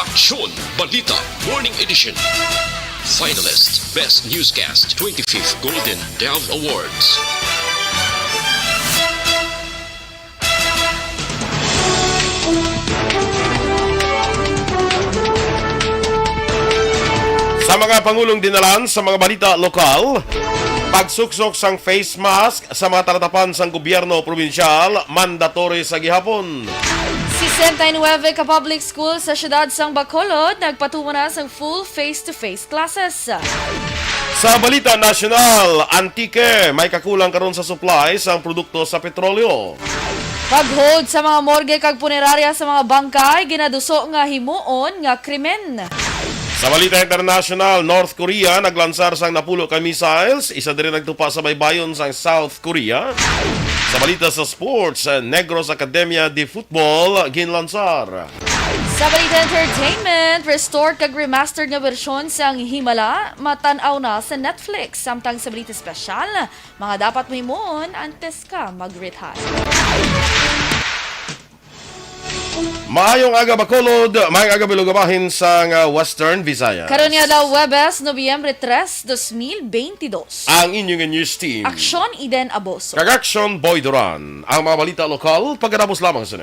Aksyon Balita Morning Edition. Finalist Best Newscast 25th Golden Dove Awards. Sa mga pangulong dinalan sa mga balita lokal, pagsuksok sang face mask sa mga talatapan sang gobyerno probinsyal, mandatory sa gihapon. 69 ka public school sa siyudad sang Bacolod nagpatungo na sang full face-to-face classes. Sa balita nasyonal, antike, may kakulang karon sa supply sang produkto sa petrolyo. Pag-hold sa mga morgue kag punerarya sa mga bangkay ginaduso nga himuon nga krimen. Sa balita international, North Korea naglansar sang napulo ka missiles, isa din nagtupa sa baybayon sang South Korea. Sa balita sa sports, Negros Academia de Football ginlansar. Sa balita entertainment, restored kag remastered nga bersyon sang Himala matanaw na sa Netflix. Samtang sa balita special, mga dapat mo himuon antes ka mag-retire. Maayong aga Bacolod, maayong aga bilugabahin sa Western Visayas. Karon nga daw Webes, Nobyembre 3, 2022. Ang inyong news team. Aksyon Eden Aboso. Kag-action Boy Duran. Ang mga balita lokal, pagkatapos lamang sa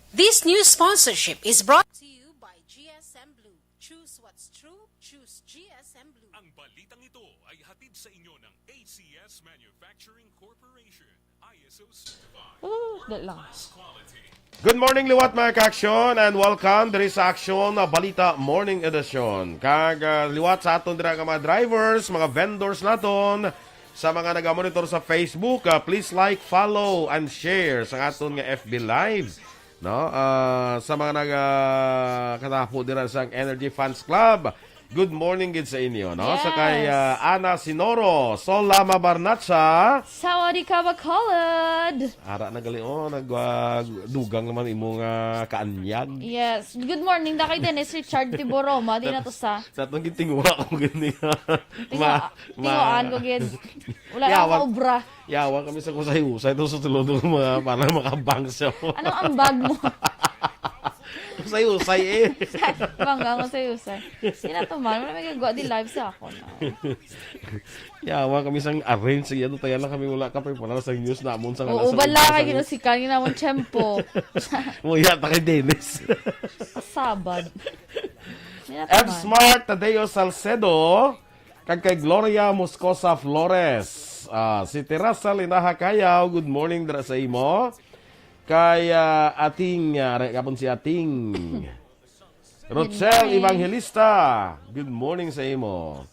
This news sponsorship is brought to you by GSM Blue. Choose what's true, choose GSM Blue. Ang balitang ito ay hatid sa inyo ng ACS Manufacturing Corporation. ISO certified. Dali lang. Quality. Good morning, liwat mga ka-aksyon, and welcome diri sa Aksyon Balita Morning Edition. Liwat sa aton dira nga mga drivers, mga vendors naton, sa mga nag-monitor sa Facebook, please like, follow, and share sa aton nga FB Live. No? Sa mga nag-katapo dira sa Energy Fans Club, good morning gid sa inyo. No? Yes. Sa kay Ana Sinoro, Solama Barnatsa, Sawadi ka Bacolod. ara na gali nagdugang naman imong kaanyag. Yes. Good morning da kay Dennis Richard Tiboroma. Di na to sa Sa atong gitingwa ko gani. tingoan ko gid. Wala Yawan. ako kaubra. Yawa kami sa kusay-usay to sa tulod ng mga para makabang siya. Anong ambag mo? Usay-usay eh. Bangga ko sa usay. Di na to man. Wala may gagawa di live sa ako na. Yawa kami sang arrange siya tayo lang kami wala ka pa para sa news namon sa Oo, bala kay ginusikan ni namon tiyempo. Muya ta kay Dennis. Sabad. Di na to F man. Smart Tadeo Salcedo kag kay Gloria Moscosa Flores. Si Teresa Linaha Kayaw, good morning dira sa imo. Kay ating kapon si ating Rochelle Evangelista, good morning sa imo.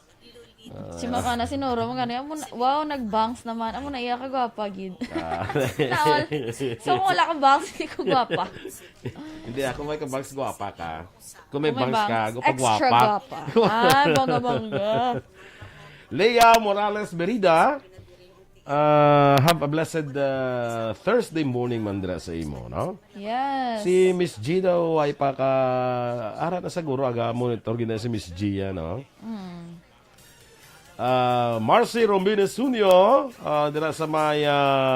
Si Makana sinuro mo gani. Wow, nag-bangs naman. Amo na iya ka gwapa gid. Naol. So kung wala kang bangs, hindi ko gwapa. Hindi ako may kabangs gwapa ka. Kung may Kung may bangs ka, bangs, gwapa extra gwapa. Bangga-bangga. Leah Morales Berida, have a blessed Thursday morning mandra sa imo, no? Yes. Si Miss G daw ay ara na siguro aga monitor gina si Miss G, no? Marcy Rombines Junio, dira sa may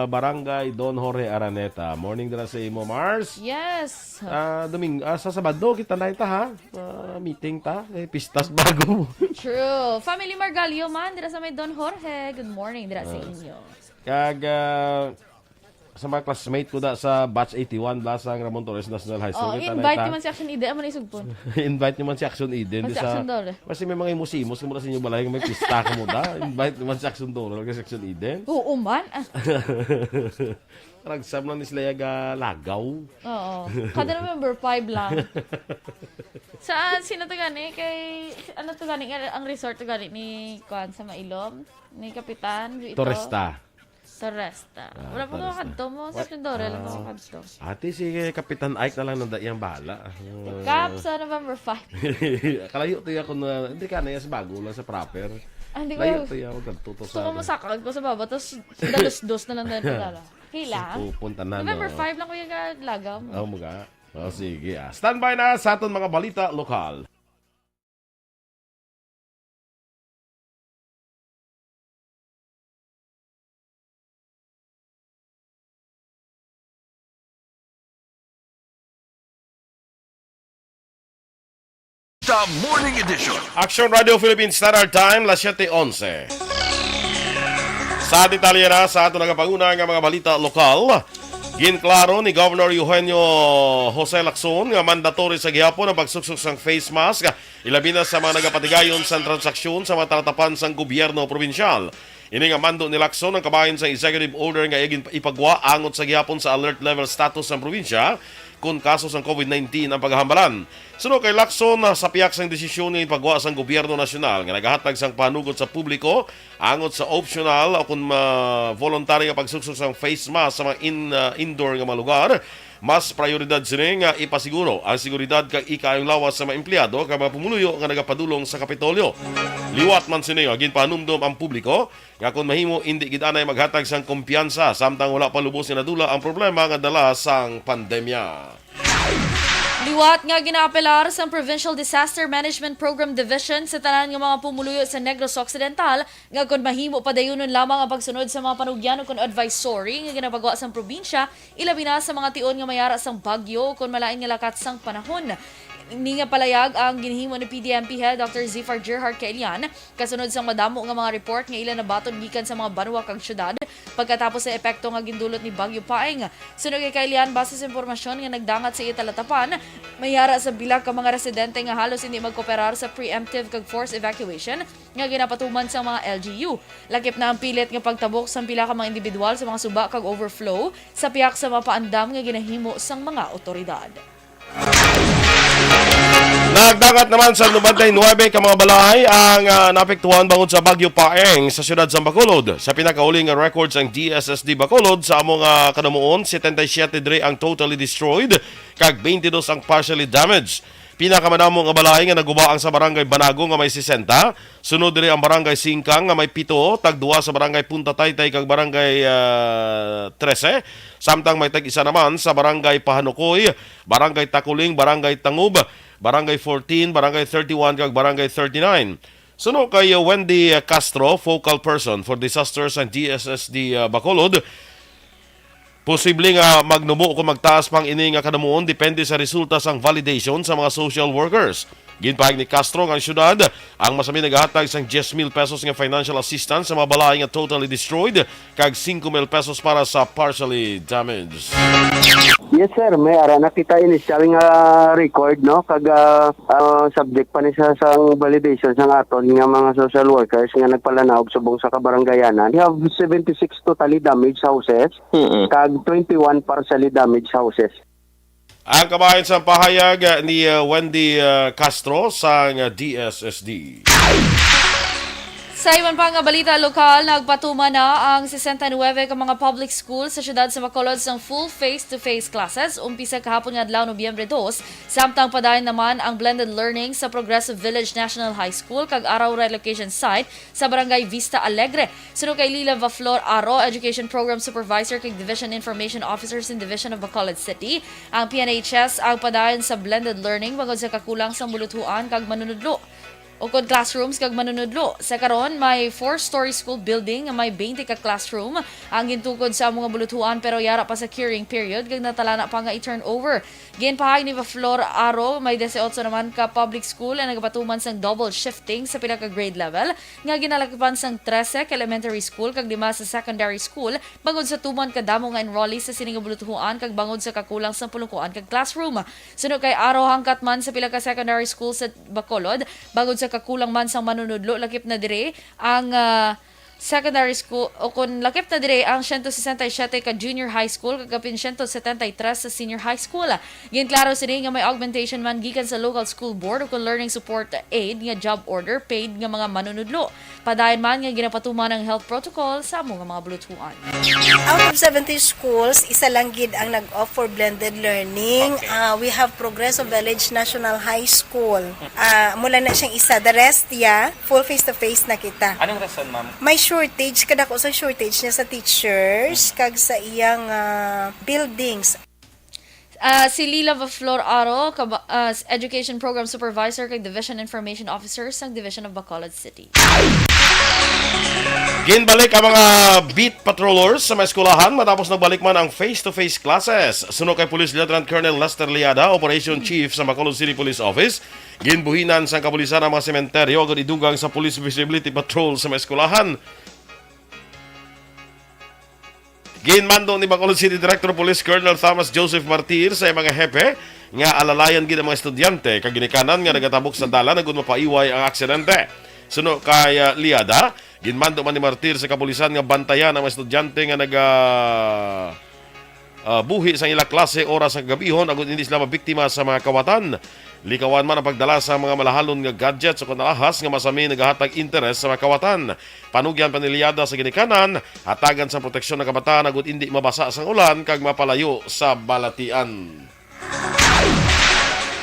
barangay Don Jorge Araneta. Morning dira sa imo, Mars. Yes. Sa Sabado kita na ita ha. Meeting ta, pistas bago. True. Family Margalio man, dira sa may Don Jorge. Good morning, dira sa inyo. Kag sa mga classmate ko da sa batch 81 Lasang Ramon Torres National High School. Invite naman si Action Ide, amo na isugpon. Invite naman si Action Eden. Si Action Dole. Kasi may mga imusimos kung sa inyo balay may pista ka mo da. Invite naman si Action Dole kasi Action Eden. Oo man. Ragsam lang ni sila lagaw. Oo. Kada November 5 lang. Saan? Sino to gani? Kay, ano to gani? Ang resort to gani ni Kwan sa Mailom? Ni Kapitan? Ito? Torresta. Torresta. Wala po mga kanto mo. Sa Splendore lang mga kanto. Ate, si Kapitan Ike na lang nandayang bahala. Cap sa November 5. Kalayo to ako na, hindi ka na sa bago lang sa proper. Hindi ko. Layo to ako gantuto Gusto sa... ko masakag ko sa baba. Tapos dalos-dos na lang din pala. Kailang? Pupunta na, November no? 5 lang ko yung lagaw mo. Mga. Sige. Standby na sa aton mga balita lokal. Balita Morning Edition. Action Radio Philippines Standard Time, las 7:11. Sa detalye na sa ato nagapanguna nga mga balita lokal, ginklaro ni Governor Eugenio Jose Lacson nga mandatory sa gihapon ang pagsuksok sang face mask, ilabi na sa mga nagapatigayon sa transaksyon sa mga talatapan sang gobyerno probinsyal. Ini nga mando ni Lacson ang kabahin sa executive order nga ipagwa angot sa gihapon sa alert level status sa probinsya kung kaso ng COVID-19 ang paghahambalan. Sunod kay Lacson sa piyak sang desisyon ng ipagwa sang gobyerno nasyonal nga nagahatag sang panugot sa publiko angot sa optional o kung voluntary nga pagsuksok sang face mask sa mga indoor nga mga lugar. Mas prioridad sini nga ipasiguro ang seguridad kag ikayong lawas sa mga empleyado kag mga pumuluyo nga nagapadulong sa Kapitolyo. Liwat man sini nga ginpanumdom ang publiko nga kung mahimo hindi gid anay maghatag sang kumpiyansa samtang wala pa lubos nga nadula ang problema nga dala sang pandemya. Liwat nga ginaapelar sa Provincial Disaster Management Program Division sa tanan nga mga pumuluyo sa Negros Occidental nga kung mahimo padayunon lamang ang pagsunod sa mga panugyan o kung advisory nga ginapagawa sa probinsya, ilabi na sa mga tion nga mayara sang bagyo kung malain nga lakat sang panahon. Ni nga palayag ang ginhimo ni PDMP Head Dr. Zifar Gerhard Kailian kasunod sa madamo nga mga report nga ilan nabaton gikan sa mga banwa kag syudad pagkatapos sa epekto nga gindulot ni Bagyo Paeng. Sunod kay Kailian base sa impormasyon nga nagdangat sa italatapan, mayara sa bilang ka mga residente nga halos hindi magkooperar sa preemptive kag forced evacuation nga ginapatuman sa mga LGU. Lakip na ang pilit nga pagtabok sa pila ka mga individual sa mga suba kag overflow sa piyak sa mga paandam nga ginahimo sang mga otoridad. Nagdagat naman sa 99 ka mga balay ang naapektuhan bangod sa Bagyo Paeng sa siyudad sa Bacolod. Sa pinakauling records ang DSSD Bacolod sa among kanamuon, 77 dre ang totally destroyed kag 22 ang partially damaged. Pinakamadamo nga balay nga nagubaang sa barangay Banago nga may 60, sunod diri ang barangay Singkang nga may 7, tagduwa sa barangay Punta Taytay kag barangay 13, samtang may tag-isa naman sa barangay Pahanukoy, barangay Takuling, barangay Tangub, barangay 14, barangay 31 kag barangay 39. Sunod kay Wendy Castro, focal person for disasters and DSSD Bacolod, posible nga magnubo kung magtaas pang ini nga kanamuon depende sa resulta sang validation sa mga social workers. Ginpahig ni Castro ang syudad ang masami naghatag sang 10,000 pesos nga financial assistance sa mga balay nga totally destroyed kag 5,000 pesos para sa partially damaged. Yes sir, may ara nakita initial nga record no kag subject pa ni sa sang validation sang aton nga mga social workers nga nagpalanaw subong sa kabaranggayanan. We have 76 totally damaged houses kag 21 partially damaged houses. Ang kabahin sa pahayag ni Wendy Castro sa DSSD. Sa iban pa nga balita lokal, nagpatuma na ang 69 ka mga public schools sa syudad sa Bacolod sang full face-to-face classes umpisa kahapon nga adlaw Nobyembre 2, samtang padayon naman ang blended learning sa Progressive Village National High School kag Araw Relocation Site sa Barangay Vista Alegre. Sunod kay Lila Vaflor Aro, Education Program Supervisor kag Division Information Officers in Division of Bacolod City, ang PNHS ang padayon sa blended learning bangod sa kakulang sa mulutuan kag manunudlo o kung classrooms kag manunudlo. Sa karon may 4-story school building nga may 20 ka classroom ang gintukod sa mga bulutuan pero yara pa sa curing period kag natalana pa nga i-turnover. Ginpahay ni Flor Aro may 18 naman ka public school ang nagapatuman sang double shifting sa pinaka grade level nga ginalakipan sang 13 ka elementary school kag 5 sa secondary school bangod sa tuman ka damo nga enrollees sa sining bulutuan kag bangod sa kakulang sa pulukuan kag classroom. Sunod kay Aro hangkat man sa pila ka secondary school sa Bacolod bangod sa kakulang man sang manunudlo lakip na dire ang secondary school o kung lakip na dire ang 167 ka junior high school kagapin 173 sa senior high school. Ginklaro sini nga may augmentation man gikan sa local school board o kung learning support aid nga job order paid nga mga manunudlo. Padayon man nga ginapatuman ang health protocol sa mga bulutuan. Out of 70 schools, isa lang gid ang nag-offer blended learning. We have Progressive Village National High School. Mula na siyang isa. The rest, full face-to-face na kita. Anong rason, ma'am? May shortage, kada ko sa shortage niya sa teachers, kag sa iyang buildings. Si Lila Flor Aro, Education Program Supervisor kag Division Information Officer sa Division of Bacolod City. Ginbalik ang mga beat patrollers sa mga eskwelahan matapos nagbalik man ang face-to-face classes. Suno kay Police Lieutenant Colonel Lester Liada, Operation Chief sa Bacolod City Police Office, ginbuhinan sa kapulisan ang mga sementeryo agad idugang sa Police Visibility Patrol sa mga eskwelahan. Ginmando ni Bacolod City Director Police Colonel Thomas Joseph Martir sa mga hepe nga alalayan gid ang mga estudyante kag ginikanan nga nagatabok sa dalan agud mapaiway ang aksidente. Suno kay Liada, ginmando man ni Martir sa kapulisan nga bantayan ang mga estudyante nga buhi sa ilang klase oras sa gabihon agud hindi sila mabiktima sa mga kawatan. Likawan man ang pagdala sa mga malahalon nga gadgets o kunalahas nga masami nagahatag interes sa mga kawatan. Panugyan pa ni Liada sa ginikanan, hatagan sa proteksyon ng kabataan agud hindi mabasa sa ulan kag mapalayo sa balatian.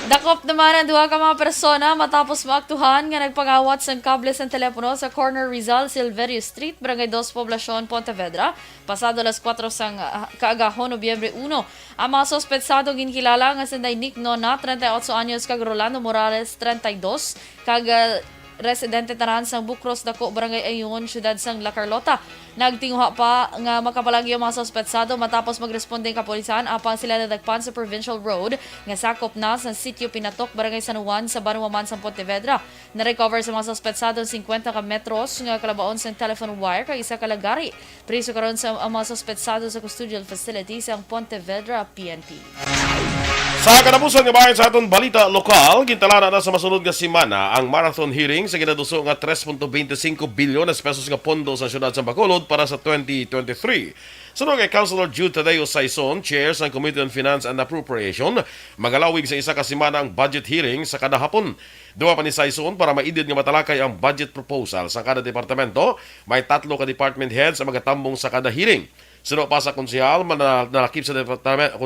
Dakop naman ang duha ka mga persona matapos maaktuhan nga nagpangawat sa kable sa telepono sa corner Rizal, Silverio Street, Barangay 2, Poblacion, Pontevedra. Pasado alas 4 sang kaagahon, Nobyembre 1. Ang mga sospetsado ginkilala nga si Nick Nona, 38 anyos, kag Rolando Morales, 32, kag residente tanan sang Bucros Dako, Barangay Ayun, Syudad sang La Carlota. Nagtinguha pa nga makapalagi ang mga sospetsado matapos magresponde ang kapulisan apang sila nadagpan sa Provincial Road nga sakop na sa Sitio Pinatok, Barangay San Juan sa Banuaman sa Pontevedra. Na-recover sa mga sospetsado 50 ka metros nga kalabaon sa telephone wire kag isa ka lagari. Priso karon sa ang mga sospetsado sa custodial facility sa Pontevedra PNP. Sa katapusan nga bayan sa aton balita lokal, gintalana na sa masunod nga semana ang marathon hearing sa ginaduso nga 3.25 bilyon pesos nga pondo sa siyudad sa Bacolod para sa 2023. Sunod kay Councilor Jude Tadeo Saison, Chair sa Committee on Finance and Appropriation, magalawig sa isa ka semana ang budget hearing sa kada hapon. Duwa pa ni Saison para maidid nga matalakay ang budget proposal sa kada departamento. May 3 ka department heads ang magatambong sa kada hearing. Sunod pa sa konsehal manalakip sa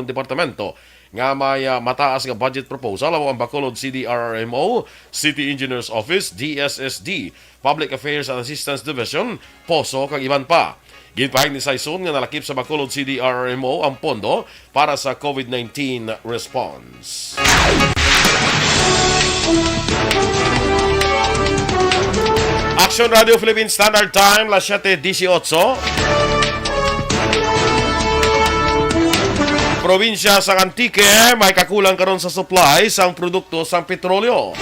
departamento nga may mataas nga budget proposal ang Bacolod CDRRMO, City Engineers Office, DSSD, Public Affairs and Assistance Division, POSO kag iban pa. Ginpahig ni Saison nga nalakip sa Bacolod CDRRMO ang pondo para sa COVID-19 response. Action Radio Philippines Standard Time, las 7:18. Probinsya sa Antique, may kakulang karon sa supply sang produkto sang petrolyo.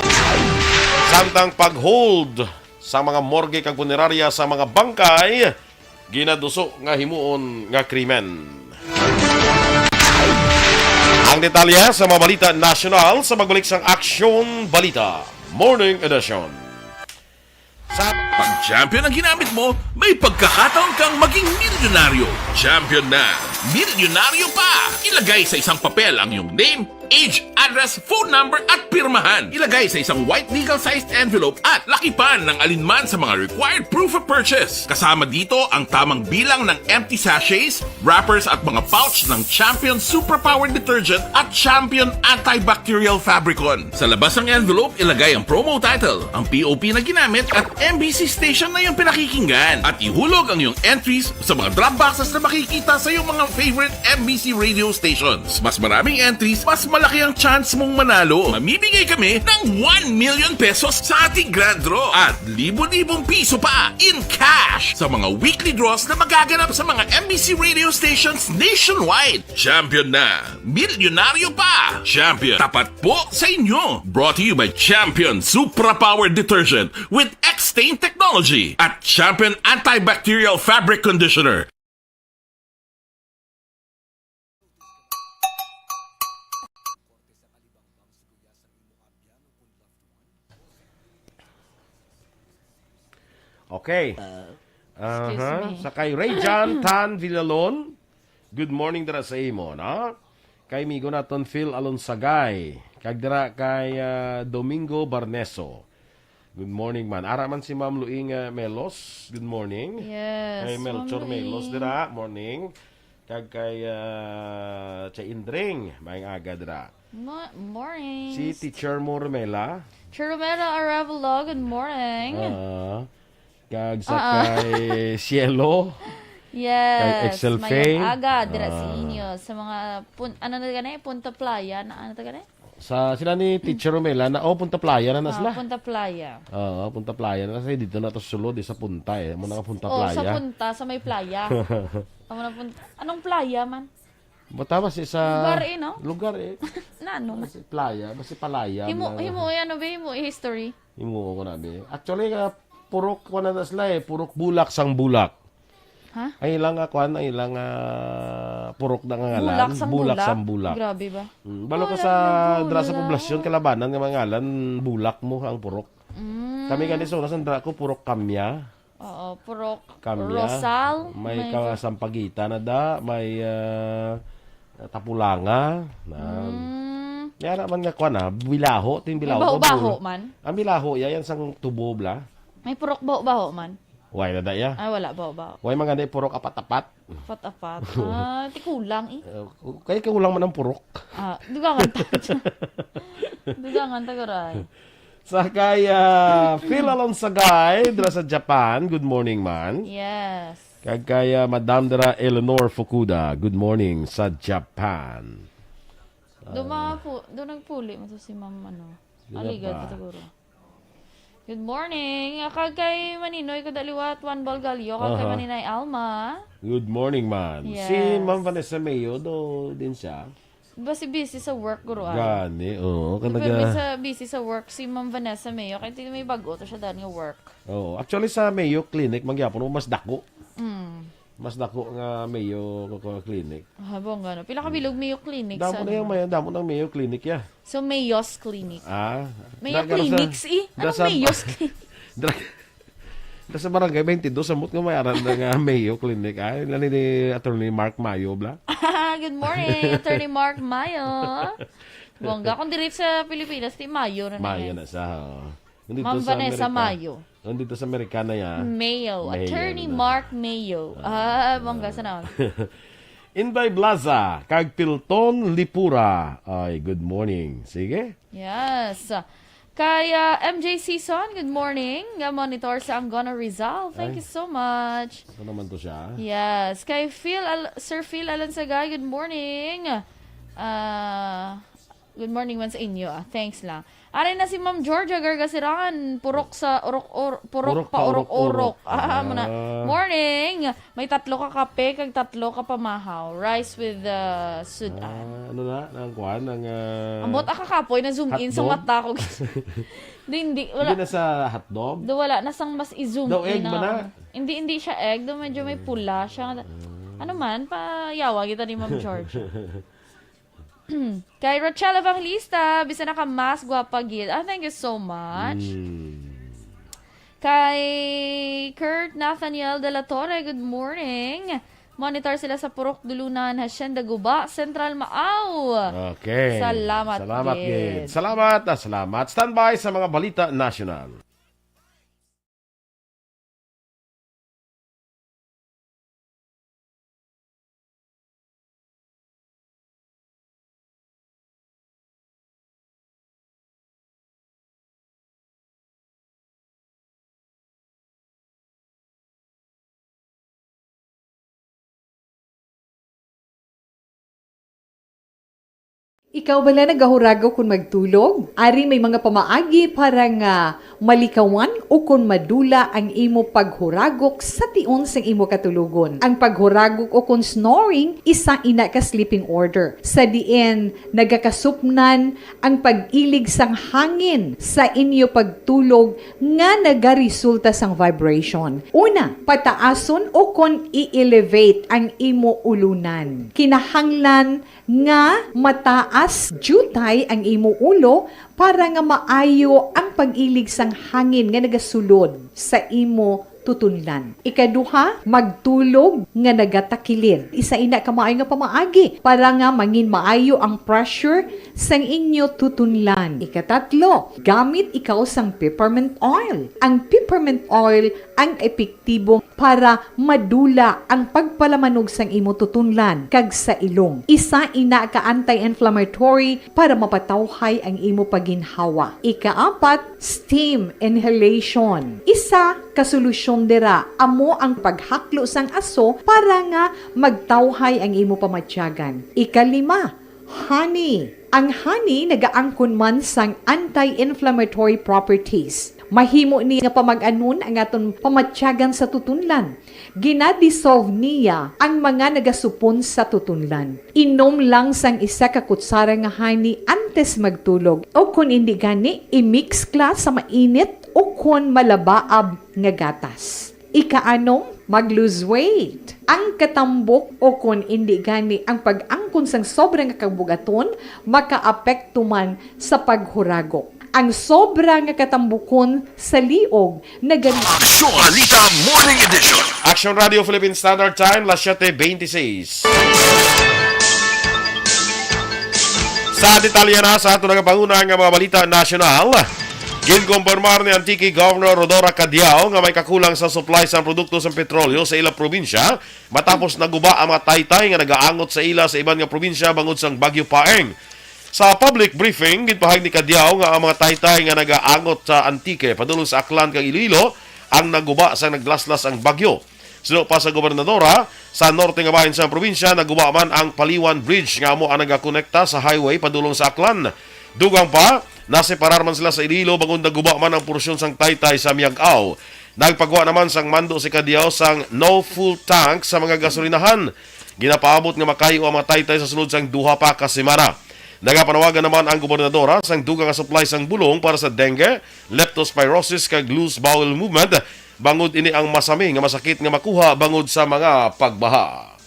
Samtang pag-hold sa mga morgue kag punerarya sa mga bangkay, ginaduso nga himuon nga krimen. Ang detalye sa mga balita nasyonal sa magbalik sang Aksyon Balita Morning Edition. Pag champion ang ginamit mo, may pagkakataon kang maging milyonaryo. Champion na, milyonaryo pa! Ilagay sa isang papel ang iyong name, age, address, phone number at pirmahan. Ilagay sa isang white legal-sized envelope at lakipan ng alinman sa mga required proof of purchase. Kasama dito ang tamang bilang ng empty sachets, wrappers at mga pouch ng Champion Superpower Detergent at Champion Antibacterial Fabricon. Sa labas ng envelope, ilagay ang promo title, ang POP na ginamit at MBC station na yung pinakikinggan. At ihulog ang iyong entries sa mga drop boxes na makikita sa iyong mga favorite MBC radio stations. Mas maraming entries, mas malaki ang chance mong manalo. Mamimigay kami ng 1 million pesos sa ating grand draw at libo-libong piso pa in cash sa mga weekly draws na magaganap sa mga MBC radio stations nationwide. Champion na, milyonaryo pa. Champion, tapat po sa inyo. Brought to you by Champion Supra Power Detergent with X-Stain Technology at Champion Antibacterial Fabric Conditioner. Okay. me. Sa kay Rayjan Tan Villalon, good morning dira sa imo, na? Kay migo naton Phil Alonsagay, kag dira kay Domingo Barneso. Good morning man. Ara man si Ma'am Luing Melos. Good morning. Yes. Kay Melchor Ma'am Luing. Melos dira, morning. Kag kay Chay Indring, maayong aga dira. Morning. Si Teacher Mormela. Chirumera Arevalo, good morning. Kag sa kay Cielo. Yes. Kay Excel Fame. Mayong aga, dira sa inyo. Sa mga, ano na gani? Punta Playa, na ano na gani? Sa sila ni Teacher Romela na punta playa na sila. Punta playa. Oo, punta playa na kasi dito na to sulod sa punta eh. Muna ka punta Oh, playa. sa punta, sa may playa. Amo na punta. Anong playa man? Bata ba sa Lugar eh, no? Lugar eh. Na ano? Basi playa, basi palaya. Himo ano ba himo history? Himo ko na be. Actually purok ko na sila eh, purok bulak sang bulak. Ha? Ay ilang kwan, ay ilang purok na nga ngalan. Bulak sang bulak. Grabe ba? Balo ka sa dra sa poblasyon kalabanan nga mga ngalan bulak mo ang purok. Kami ganito sa dra ko purok kamya. Oo, purok. Kamya. Rosal. May kasampagitan na da, may tapulanga. Yan naman nga kwan bilaho, ting May bilaho. baho-baho man. Ang bilaho, yan sang tubo bla. May purok baho-baho man. Way na da ya. Ay, wala baho-baho. Way mga na purok apat-apat. Apat-apat. Ti kulang eh. Kaya kulang man ang purok. Dugangan ta. Dugangan ta garay. Sakay Phil Alonsagay dra sa Japan. Good morning man. Yes. Kaya Madam dra Eleanor Fukuda. Good morning sa Japan. Do nagpuli mo to si ma'am ano. Aligad pa siguro. Good morning. Kagkay Maninoy ko daliwat Juan Balgalyo. Kagkay Maninay Alma. Good morning man. Yes. Si Ma'am Vanessa Mayo do din siya. Basi busy sa work guro ay. Gani, oo. Pero Kanaga. busy sa work si Ma'am Vanessa Mayo. Kaya may bago to siya dahil nga work. Oh, actually sa Mayo Clinic magyapon mas dako. Mas dako nga Mayo Clinic. Habang gano. Pila ka bilog Mayo Clinic Damo na yung damo ng Mayo Clinic ya. So Mayos Clinic. Mayo Dagara Clinics Anong Mayos Clinic? Sa barangay 22 samot nga mayaran ng Mayo Clinic. Ilan ni Attorney Mark Mayo bla. Good morning, Attorney Mark Mayo. Bongga kung direct sa Pilipinas, ti Mayo na Mayo na. na sa. Ma'am Vanessa Mayo. Nandito sa Amerikana ya. Mayo. Attorney na. Mark Mayo. Bongga sa naon. Inday Blaza, kag Tilton Lipura. Ay, good morning. Sige. Yes. Kaya MJ Season, good morning. Monitor sa Anggona Rizal. Thank you so much. Ano naman to siya? Yes. Kay Sir Phil Alansagay, good morning. Good morning man sa inyo. Thanks lang. Aray na si Ma'am Georgia Gargasiran. Purok sa purok pa orok-orok. Muna. Morning. May 3 ka kape kag 3 ka pamahaw. Rice with sudan. Ano na? Ang kuhan? Ambot aka kapoy na zoom in sa hotdog? mata ko. Hindi wala. Hindi na sa hotdog? Wala nasang mas i-zoom Daw in. egg ba na? Hindi siya egg. Daw medyo may pula siya. Ano man, payawa kita ni Ma'am George. Kay Rachel Evangelista, bisa na ka mas gwapa gid. Thank you so much. Kay Kurt Nathaniel de la Torre, good morning. Monitor sila sa Purok Dulunan, Hacienda Guba, Central Maaw. Okay. Salamat gid. Salamat. Standby sa mga balita national. Ikaw bala nagahuragaw kung magtulog? Ari may mga pamaagi para nga malikawan o kung madula ang imo paghuragok sa tion sang imo katulugon. Ang paghuragok o kung snoring, isa ina ka sleeping order. Sa diin, nagakasupnan ang pag-ilig sang hangin sa inyo pagtulog nga nagaresulta sang vibration. Una, pataason o kung i-elevate ang imo ulunan. Kinahanglan nga mataas jutay ang imo ulo para nga maayo ang pag-ilig sang hangin nga nagasulod sa imo tutunlan. Ikaduha, magtulog nga nagatakilid. Isa ina ka maayo nga pamaagi para nga mangin maayo ang pressure sang inyo tutunlan. Ikatatlo, gamit ikaw sang peppermint oil. Ang peppermint oil ang epektibo para madula ang pagpalamanog sang imo tutunlan kag sa ilong. Isa ina ka anti-inflammatory para mapatawhay ang imo paginhawa. Ikaapat, steam inhalation. Isa ka solusyon dira amo ang paghaklo sang aso para nga magtawhay ang imo pamatyagan. Ikalima, honey. Ang honey nagaangkon man sang anti-inflammatory properties. Mahimo ni nga pamag-anon ang aton pamatyagan sa tutunlan. Ginadissolve niya ang mga nagasupon sa tutunlan. Inom lang sang isa ka kutsara nga honey antes magtulog. O kung hindi gani, i-mix class sa mainit o kung malabaab nga gatas. Ika-anong mag-lose weight. Ang katambok o kung hindi gani ang pag-angkon sang sobrang kabugaton, makaapekto man sa paghuragok. Ang sobrang katambukon sa liog na ganito. Aksyon Balita Morning Edition. Action Radio Philippine Standard Time, las 7:26. Sa detalye na sa ato nagapanguna nga mga balita nasyonal, ginkumpirmar ni Antique Governor Rodora Cadiao nga may kakulang sa supply sa produkto sa petrolyo sa ilang probinsya matapos naguba ang mga taytay nga nagaangot sa ila sa iban nga probinsya bangod sang Bagyo Paeng. Sa public briefing, gitpahag ni Cadiao nga ang mga taytay nga nagaangot sa Antique padulong sa Aklan kag Iloilo ang naguba sa naglaslas ang bagyo. Suno pa sa gobernadora, sa norte nga bahin sa probinsya, naguba man ang Paliwan Bridge nga amo ang nagakonekta sa highway padulong sa Aklan. Dugang pa, naseparar man sila sa Iloilo bangod naguba man ang porsyon sang taytay sa Miag-Aw. Nagpagawa naman sang mando si Cadiao sang no full tank sa mga gasolinahan. Ginapaabot nga makayo ang mga taytay sa sunod sang duha pa ka semana. Nagapanawagan naman ang gobernadora sang dugang nga supply sang bulong para sa dengue, leptospirosis kag loose bowel movement bangod ini ang masami nga masakit nga makuha bangod sa mga pagbaha.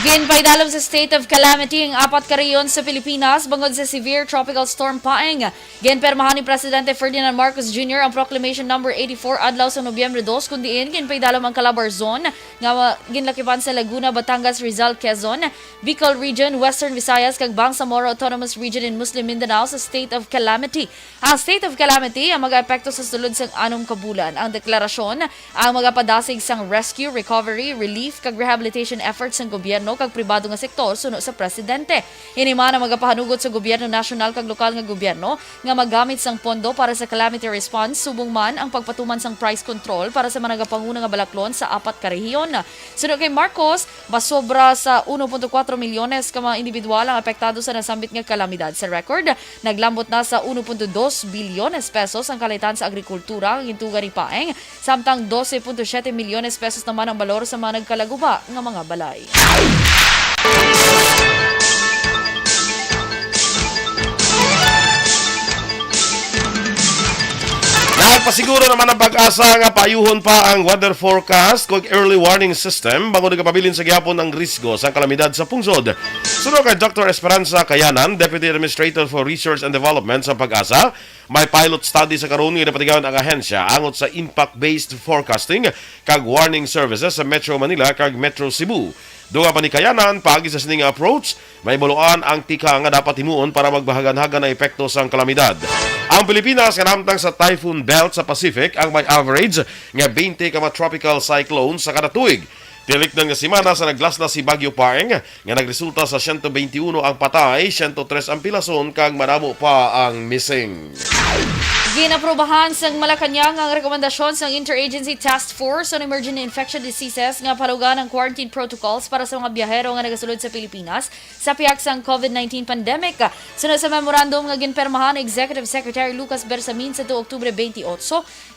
Ginpaidalom sa state of calamity ang 4 ka rehiyon sa Pilipinas bangod sa severe tropical storm Paeng. Ginpermahan ni Presidente Ferdinand Marcos Jr. ang Proclamation No. 84 adlaw sa Nobyembre 2 kundiin ginpaidalom ang Calabar Zone nga ginlakipan sa Laguna, Batangas, Rizal, Quezon, Bicol Region, Western Visayas kag Bangsamoro Autonomous Region in Muslim Mindanao sa state of calamity. Ang state of calamity ang mag-aapekto sa sulod sang 6 ka bulan. Ang deklarasyon ang magapadasig sang rescue, recovery, relief kag rehabilitation efforts ng gobyerno kag pribado nga sektor suno sa presidente. Ini man ang magapahanugot sa gobyerno nasyonal kag lokal nga gobyerno nga magamit sang pondo para sa calamity response subong man ang pagpatuman sang price control para sa mga nagapanguna nga balaklon sa 4 ka rehiyon. Suno kay Marcos, basobra sa 1.4 milyones ka mga individual ang apektado sa nasambit nga kalamidad. Sa record, naglambot na sa 1.2 bilyones pesos ang kalitan sa agrikultura ang gintuga ni Paeng, samtang 12.7 milyones pesos naman ang balor sa mga nagkalaguba nga mga balay. Nagpasiguro naman ang pag-asa nga payuhon pa ang weather forecast kung early warning system bago nagapabilin sa gihapon ang risgo sa kalamidad sa pungsod. Sunod kay Dr. Esperanza Kayanan, Deputy Administrator for Research and Development sa Pag-asa, may pilot study sa karon nga napatigawan ang ahensya angot sa impact-based forecasting kag warning services sa Metro Manila kag Metro Cebu. Duga pa ni Kayanan, paagi sa sining approach, may buluan ang tika nga dapat himuon para magbahagan-hagan na epekto sa kalamidad. Ang Pilipinas kanamtang sa typhoon belt sa Pacific ang may average nga 20 ka tropical cyclone sa kada tuig. Tilikdan nga semana sa naglaslas si Bagyo Paeng nga nagresulta sa 121 ang patay, 103 ang pilason kag madamo pa ang missing. Ginaprobahan sa Malacanang ang rekomendasyon sa Interagency Task Force on Emerging Infectious Diseases nga palugan ang quarantine protocols para sa mga biyahero nga nagasulod sa Pilipinas sa piyak sang COVID-19 pandemic. Sunod sa memorandum nga ginpermahan ni Executive Secretary Lucas Bersamin sa 2 Oktubre 28,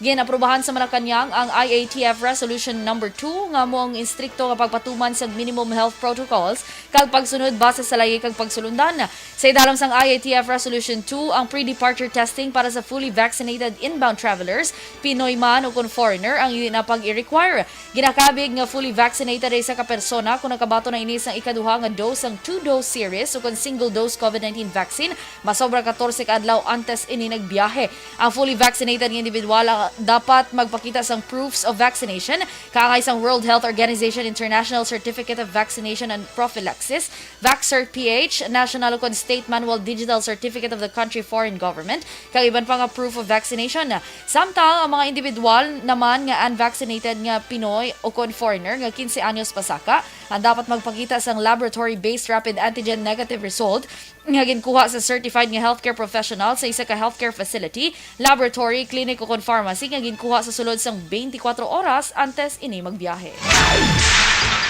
ginaprobahan sa Malacanang ang IATF Resolution No. 2 nga mo ang instrikto nga pagpatuman sa minimum health protocols kag pagsunod base sa lahi kag pagsulundan. Sa idalom sang IATF Resolution 2 ang pre-departure testing para sa fully vaccinated inbound travelers, Pinoy man o kung foreigner ang hindi na pag-i-require. Ginakabig nga fully vaccinated ay sa kapersona kung nakabato na inis ang ikaduha nga dose ang 2-dose series o kung single-dose COVID-19 vaccine, masobra 14 ka adlaw antes ini nagbiyahe. Ang fully vaccinated nga individual dapat magpakita sang proofs of vaccination, kaangay sang World Health Organization International Certificate of Vaccination and Prophylaxis, VaxCert-PH, National o State Manual Digital Certificate of the Country Foreign Government, kag iban pa nga proof of vaccination. Samtang ang mga individual naman nga unvaccinated nga Pinoy o kon foreigner nga 15 anyos pasaka ang dapat magpakita sang laboratory-based rapid antigen negative result nga ginkuha sa certified nga healthcare professional sa isa ka healthcare facility, laboratory, clinic o kon pharmacy nga ginkuha sa sulod sang 24 oras antes ini magbiyahe.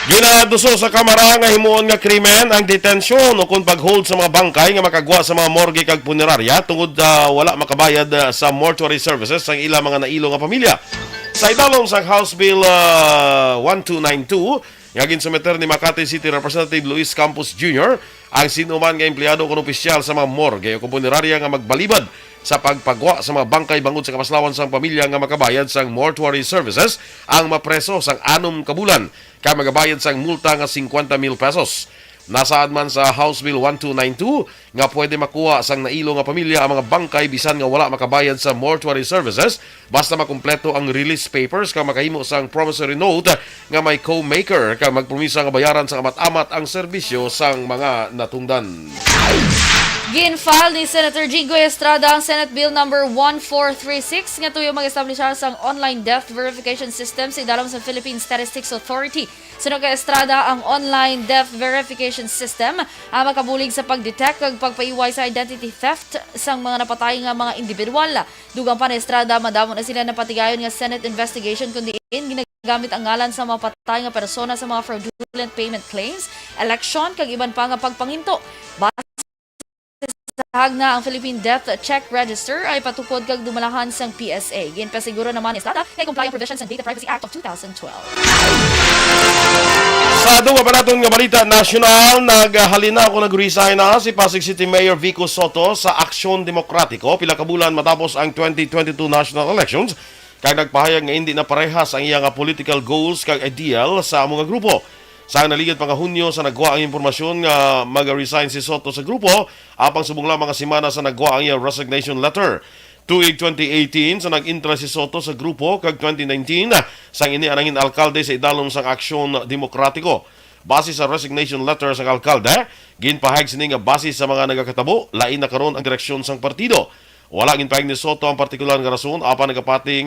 Ginaduso sa kamara nga himuon nga krimen ang detensyon o kung pag-hold sa mga bangkay nga makagwa sa mga morgue kag punerarya tungod wala makabayad sa mortuary services ang ilang mga nailo nga pamilya. Sa idalom sa House Bill 1292 nga ginsumeter ni Makati City Representative Luis Campos Jr. ang sinuman nga empleyado kung opisyal sa mga morgue o punerarya nga magbalibad sa pagpagwa sa mga bangkay bangod sa kapaslawan sang pamilya nga makabayad sang mortuary services ang mapreso sang 6 kabulan kay magabayad sang multa nga 50,000 pesos. Nasaad man sa House Bill 1292 nga pwede makuha sang nailo nga pamilya ang mga bangkay bisan nga wala makabayad sa mortuary services basta makumpleto ang release papers kang makahimo sang promissory note nga may co-maker kang magpromisa nga bayaran sa amat-amat ang serbisyo sang mga natungdan. Gin-file ni Senator Jinggoy Estrada ang Senate Bill number 1436 nga tuyo mag-establishar sang online death verification system sa idalom sa Philippine Statistics Authority. Sunod kay Estrada, ang online death verification system ang makabulig sa pag-detect ug pagpaiway sa identity theft sang mga napatay nga mga individual. Dugang pa ni Estrada, madamo na sila napatigayon nga Senate investigation kundi ginagamit ang ngalan sa mga patay nga persona sa mga fraudulent payment claims, election kag iban pa nga pagpanginto. Sahag na ang Philippine Death Check Register ay patukod kag dumalahan sang PSA. Ginpasiguro naman ni Estrada kay compliant provisions ng Data Privacy Act of 2012. Sa duwa pa natin nga balita nasyonal, naghalina ako nag-resign na si Pasig City Mayor Vico Soto sa Aksyon Demokratiko pila ka bulan matapos ang 2022 national elections kay nagpahayag nga hindi na parehas ang iyang political goals kag ideal sa mga grupo. Sa naligid pang Hunyo sa nagwa ang impormasyon nga mag-resign si Soto sa grupo apang subong lang mga semana sa nagwa ang iyang resignation letter. Tuig 2018 sa nag-intra si Soto sa grupo kag 2019 sang inianangin alkalde sa idalom sang Aksyon Demokratiko. Base sa resignation letter sang alkalde, ginpahayag sini nga base sa mga nagakatabo, lain na karon ang direksyon sang partido. Wala ginpahayag ni Soto ang partikular nga rason apan nagapati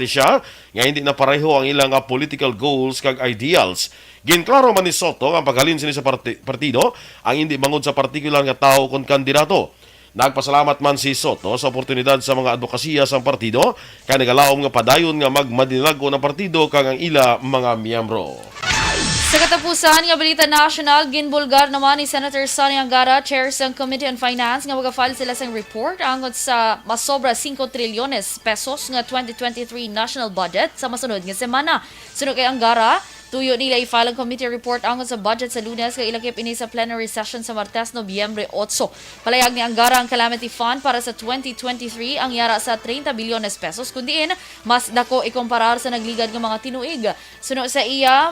siya nga hindi na pareho ang ilang political goals kag ideals. Ginklaro man ni Soto ang paghalin sini sa partido ang hindi bangod sa partikular nga tao kon kandidato. Nagpasalamat man si Soto sa oportunidad sa mga advokasya sa partido kay nagalaom nga padayon nga magmadinago ng partido kag ang ila mga miyembro. Sa katapusan nga balita national, ginbulgar naman ni Senator Sonny Angara, chair sang Committee on Finance, nga mag-file sila sang report angkot sa masobra 5 trilyones pesos nga 2023 national budget sa masunod nga semana. Sunod kay Angara, tuyo nila i-file ang committee report angkot sa budget sa Lunes kay ilakip ini sa plenary session sa Martes, Nobyembre 8. Palayag ni Angara ang calamity fund para sa 2023 ang yara sa 30 bilyones pesos kundiin mas dako ikumparar sa nagligad nga mga tinuig. Sunod sa iya,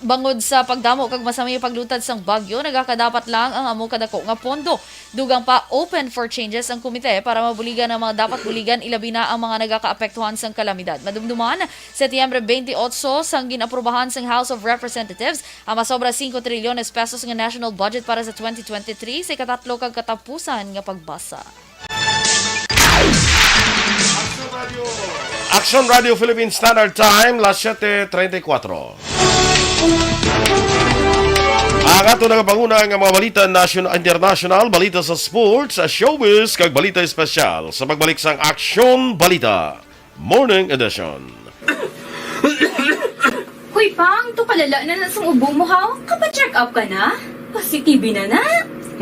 bangod sa pagdamo kag masamay paglutad sang bagyo, nagakadapat lang ang amo kadako nga pondo. Dugang pa open for changes ang komite para mabuligan ang mga dapat buligan ilabi na ang mga nagakaapektuhan sang kalamidad. Madumduman, Setyembre 28 sang ginaprubahan sang House of Representatives ang masobra 5 trilyones pesos nga national budget para sa 2023 sa ikatatlo kag katapusan nga pagbasa. Action Radio Philippine Standard Time, las 7:34. Ang ato nagapanguna nga mga balita national international, balita sa sports, sa showbiz, kag balita espesyal sa pagbalik sang Aksyon Balita Morning Edition. Hoy Pang, to kalala na sa ubo mo ha? Kapa-check up ka na? Positive na na?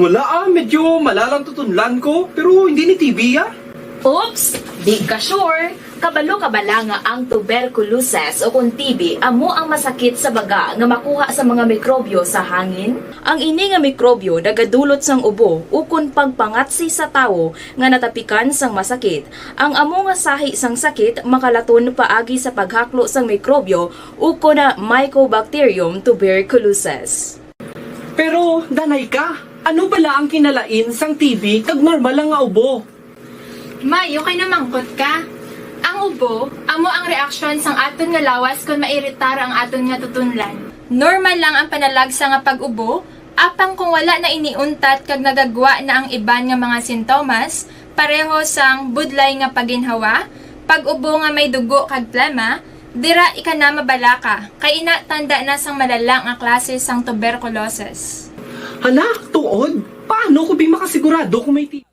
Wala medyo malalang tutunlan ko, pero hindi ni TB Oops, di ka sure. Kabalo kabala nga ang tuberculosis o kung TB amo ang masakit sa baga nga makuha sa mga mikrobyo sa hangin. Ang ini nga mikrobyo nagadulot sang ubo ukon pagpangatsi sa tawo nga natapikan sang masakit. Ang amo nga sahi sang sakit makalaton paagi sa paghaklo sang mikrobyo ukon na Mycobacterium tuberculosis. Pero danay ka, ano bala ang kinalain sang TB kag normal lang nga ubo? May, okay na mangkot ka. Ang ubo, amo ang reaksyon sang aton nga lawas kung mairitar ang aton nga tutunlan. Normal lang ang panalagsa nga pag-ubo, apang kung wala na iniuntat kag nagagwa na ang iban nga mga sintomas, pareho sang budlay nga paginhawa, pag-ubo nga may dugo kag plema, dira ika na mabala ka, kay ina tanda na sang malala nga klase sang tuberculosis. Hala, tuod? Paano ko makasigurado kung may TB?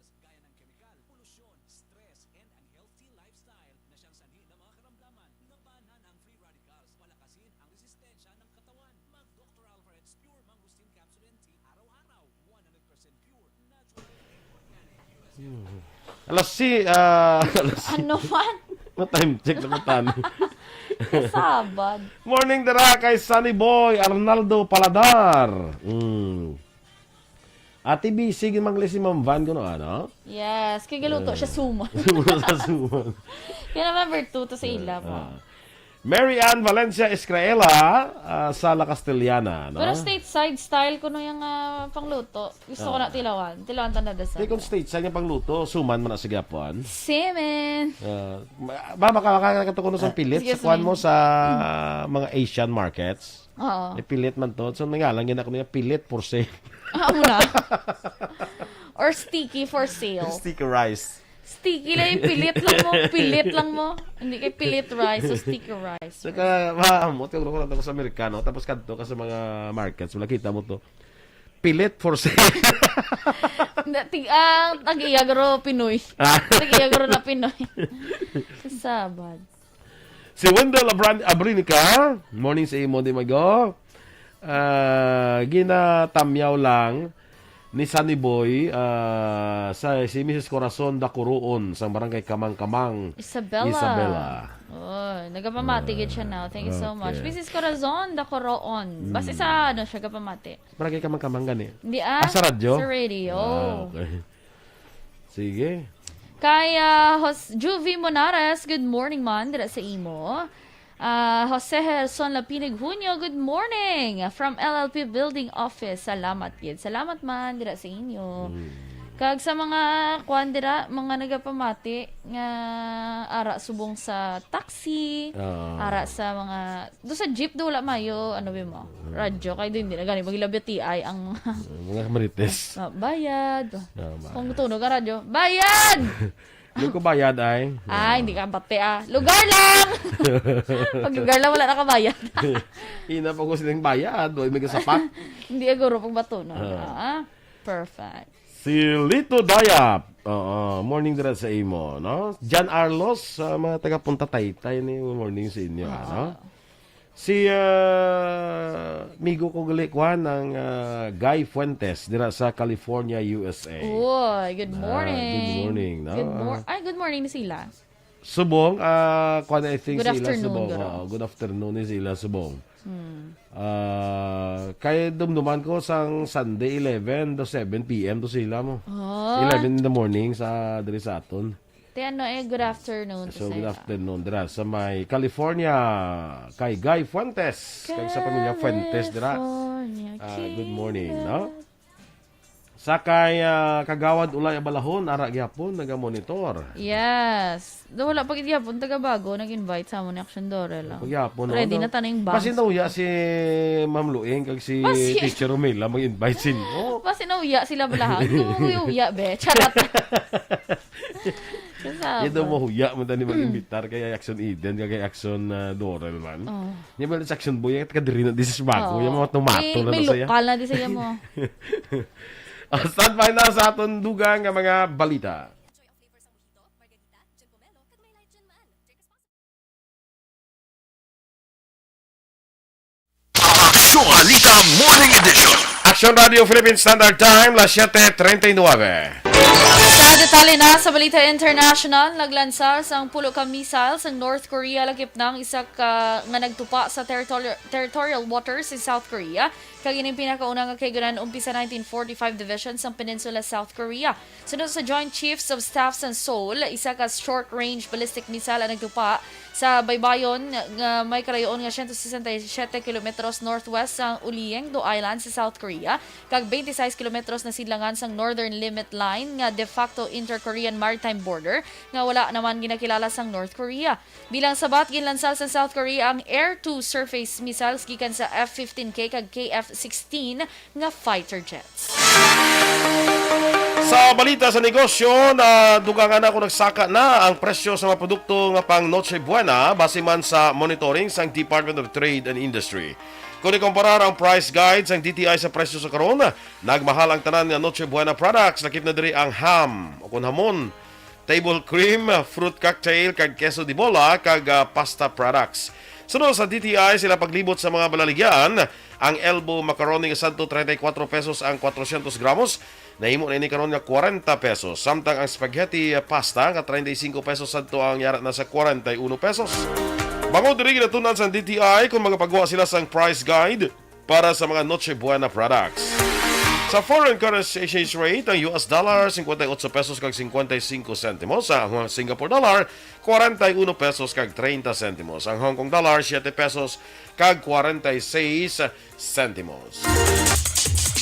Alas Ano man? time check na matan. Sabad. Morning dara kay Sunny Boy Arnaldo Paladar. Ate B, sige mangli si Ma'am Van kuno ano? Yes, kay galuto siya suman. Sa suman. Kaya November 2 to sa ila po. Mary Ann Valencia Escraela sa La Castellana, no? Pero stateside style ko no yung pangluto. Gusto ko na tilawan. Tilawan ta na dasa. Di kung stateside yung pangluto, suman man na sa Gapon. Semen. Makakatuko no sa pilit Sige, sa kuan mo sa mga Asian markets. Oo. Pilit man to. So nga lang gina ko niya pilit for sale. Muna. Or sticky for sale. Sticky rice. Sticky lang yung pilit lang mo. Hindi kay pilit rice, so sticky rice. Saka, maamot, yung ko lang ako sa Amerikano, tapos kanto ka sa mga markets, wala kita mo to, pilit for sale. Tag-iyagro Pinoy. Tag-iyagro na Pinoy. Sabad. Si Wendell Abrinica, morning sa imo, di mago. Ginatamyaw lang ni Sunny Boy sa si Mrs. Corazon Dacuroon sa barangay Kamang-Kamang. Isabela. Oh, nagapamati siya now. Thank you so much. Mrs. Corazon Dacuroon. Basta sa siya gapamati. Barangay Kamang-Kamang gani. Hindi sa radyo? Sa radio. Okay. Sige. Kaya Juvie Monares, good morning man dira sa imo. Jose Gerson Lapinig Junio, good morning from LLP Building Office. Salamat gid. Salamat man dira sa inyo. Kag sa mga kuan dira, mga nagapamati nga ara subong sa taxi, ara sa mga do sa jeep do wala mayo, ano ba mo? Radyo kay din na gani maglabati ay ang mga marites. Bayad. Kung tunog ang radyo, bayad. Yung ko bayad ay? Hindi ka bate Lugar lang! Pag lugar lang, wala na kabayad. Ina pa ko silang bayad. Huwag may kasapat. Hindi aguro pag bato, no? Perfect. Si Lito Dayap. Morning dira sa imo, no? Jan Arlos, mga taga-punta Taytay ni morning sa inyo, no? Si Migo ko galikwan ng Guy Fuentes dira sa California, USA. Uy, good morning. Good morning. No? Good morning ni sila. Subong, kung I think good sila afternoon, subong. Good afternoon ni sila subong. Kaya dumduman ko sang Sunday 11 to 7 p.m. to sila mo. 11 in the morning sa diri sa aton. Good afternoon. So, good afternoon dira sa may California kay Guy Fuentes. Kay sa pamilya Fuentes dira. Good morning, no? Sa kay Kagawad Ulay Abalahon, ara gyapon naga-monitor. Yes. Wala pag gyapon taga-bago nag-invite sa amon ni Action Dorel. Gyapon. Ready na taning box. Basi nauya si Ma'am Luing kag si Teacher Romela mag-invite sin. Basi nauya sila balahan. Uya be. Charot. Ito mo huya mo tani mag-imbitar kay Action Eden kay Action Dorel man. Nya ba sa Action Boy at kadiri na di sa bago, yung mga tomato na may saya. lokal na di saya mo. Stand by na sa aton dugang nga mga balita. Action Balita Morning Edition. Action Radio Philippine Standard Time, las 7:39. Sa detalye na sa Balita International, naglansar sang pulo ka missiles ang North Korea lagip ng isa ka nga nagtupa sa territorial waters in South Korea. Kag ining pinakauna nga kay gunan umpisa 1945 Division sa Peninsula South Korea. Sunod sa Joint Chiefs of Staff sa Seoul, isa ka short-range ballistic missile ang nagtupa sa baybayon nga may karayoon nga 167 kilometros northwest sa Ulieng-do Island sa South Korea. Kag 26 kilometros na sidlangan sang Northern Limit Line nga de facto inter-Korean maritime border nga wala naman ginakilala sang North Korea. Bilang sabat ginlansal sa South Korea ang air-to-surface missiles gikan sa F-15K kag KF-16 nga fighter jets. Sa balita sa negosyo, dugangan ako nagsaka na ang presyo sa mga produkto nga pang Noche Buena base man sa monitoring sa Department of Trade and Industry. Kung ikumparar ang price guide sa DTI sa presyo sa karon, nagmahal ang tanan nga Noche Buena products, lakip na diri ang ham o kun hamon, table cream, fruit cocktail kag queso de bola kag pasta products. Sunod sa DTI sila paglibot sa mga balaligyan, ang elbow macaroni nga santo 34 pesos ang 400 gramos, Nahimo na ini karon nga 40 pesos. Samtang ang spaghetti pasta nga 35 pesos sadto ang yara na sa 41 pesos. Bangod diri ginatunan sa DTI kung magapagawa sila sang price guide para sa mga Noche Buena products. Sa foreign currency exchange rate, ang US dollar 58 pesos kag 55 sentimos, ang Singapore dollar 41 pesos kag 30 sentimos, ang Hong Kong dollar 7 pesos kag 46 sentimos.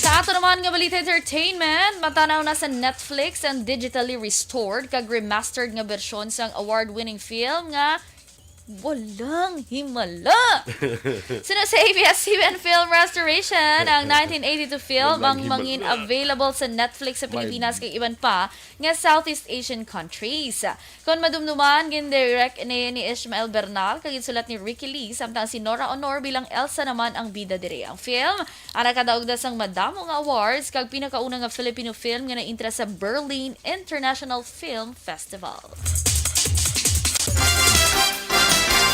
Sa ato naman nga balita entertainment, matanaw na sa Netflix ang digitally restored kag remastered nga bersyon sang award-winning film nga Walang Himala. Sino sa ABS-CBN Film Restoration, ang 1982 film ang mangin available sa Netflix sa Pilipinas kay iban pa nga Southeast Asian countries. Kung madumduman, gindirect ni Ishmael Bernal, kag sulat ni Ricky Lee, samtang si Nora Honor bilang Elsa naman ang bida diri. Ang film, ang nakadaogda sang madamo nga awards, kag pinakauna nga Filipino film nga naintra sa Berlin International Film Festival.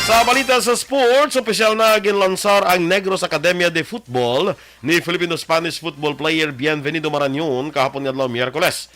Sa balita sa sports, opisyal na ginlansar ang Negros Academia de Football ni Filipino-Spanish football player Bienvenido Marañon kahapon nga Miyerkules.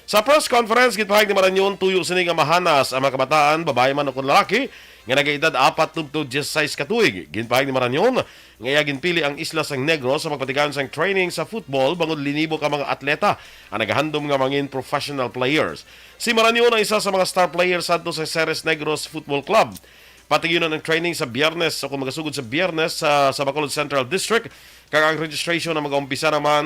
Sa press conference, gitpahag ni Marañon tuyo sini nga mahanas ang mga kabataan, babae man o kung lalaki, nga nag-edad 4 to 16 katuig. Ginpahag ni Marañon, nga ginpili ang isla sang Negros sa magpatigaan sang training sa football bangod linibo ka mga atleta ang naghandom nga mangin professional players. Si Marañon ang isa sa mga star players sa Ceres Negros Football Club. Patiginon ang training sa Biyernes o kung magasugod sa Biyernes sa Bacolod Central District. Kaya ang registration na mag-umpisa naman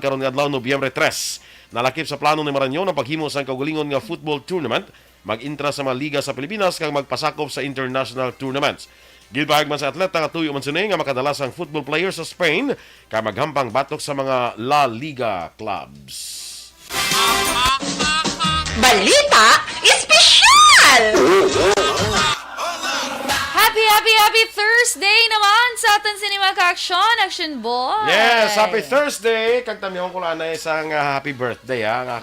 karon nga adlaw Nobyembre 3. Nalakip sa plano ni Marañon ang paghimo sa kaugalingon nga football tournament, mag-intra sa mga liga sa Pilipinas kag magpasakop sa international tournaments. Gilbahag man sa atleta nga tuyo man sini nga makadalas ang football players sa Spain kay maghampang batok sa mga La Liga clubs. Balita Espesyal! Happy Thursday naman sa atin sinima ka-action boy. Yes, happy Thursday. Kagtamyon ko lang na isang happy birthday ha. Nga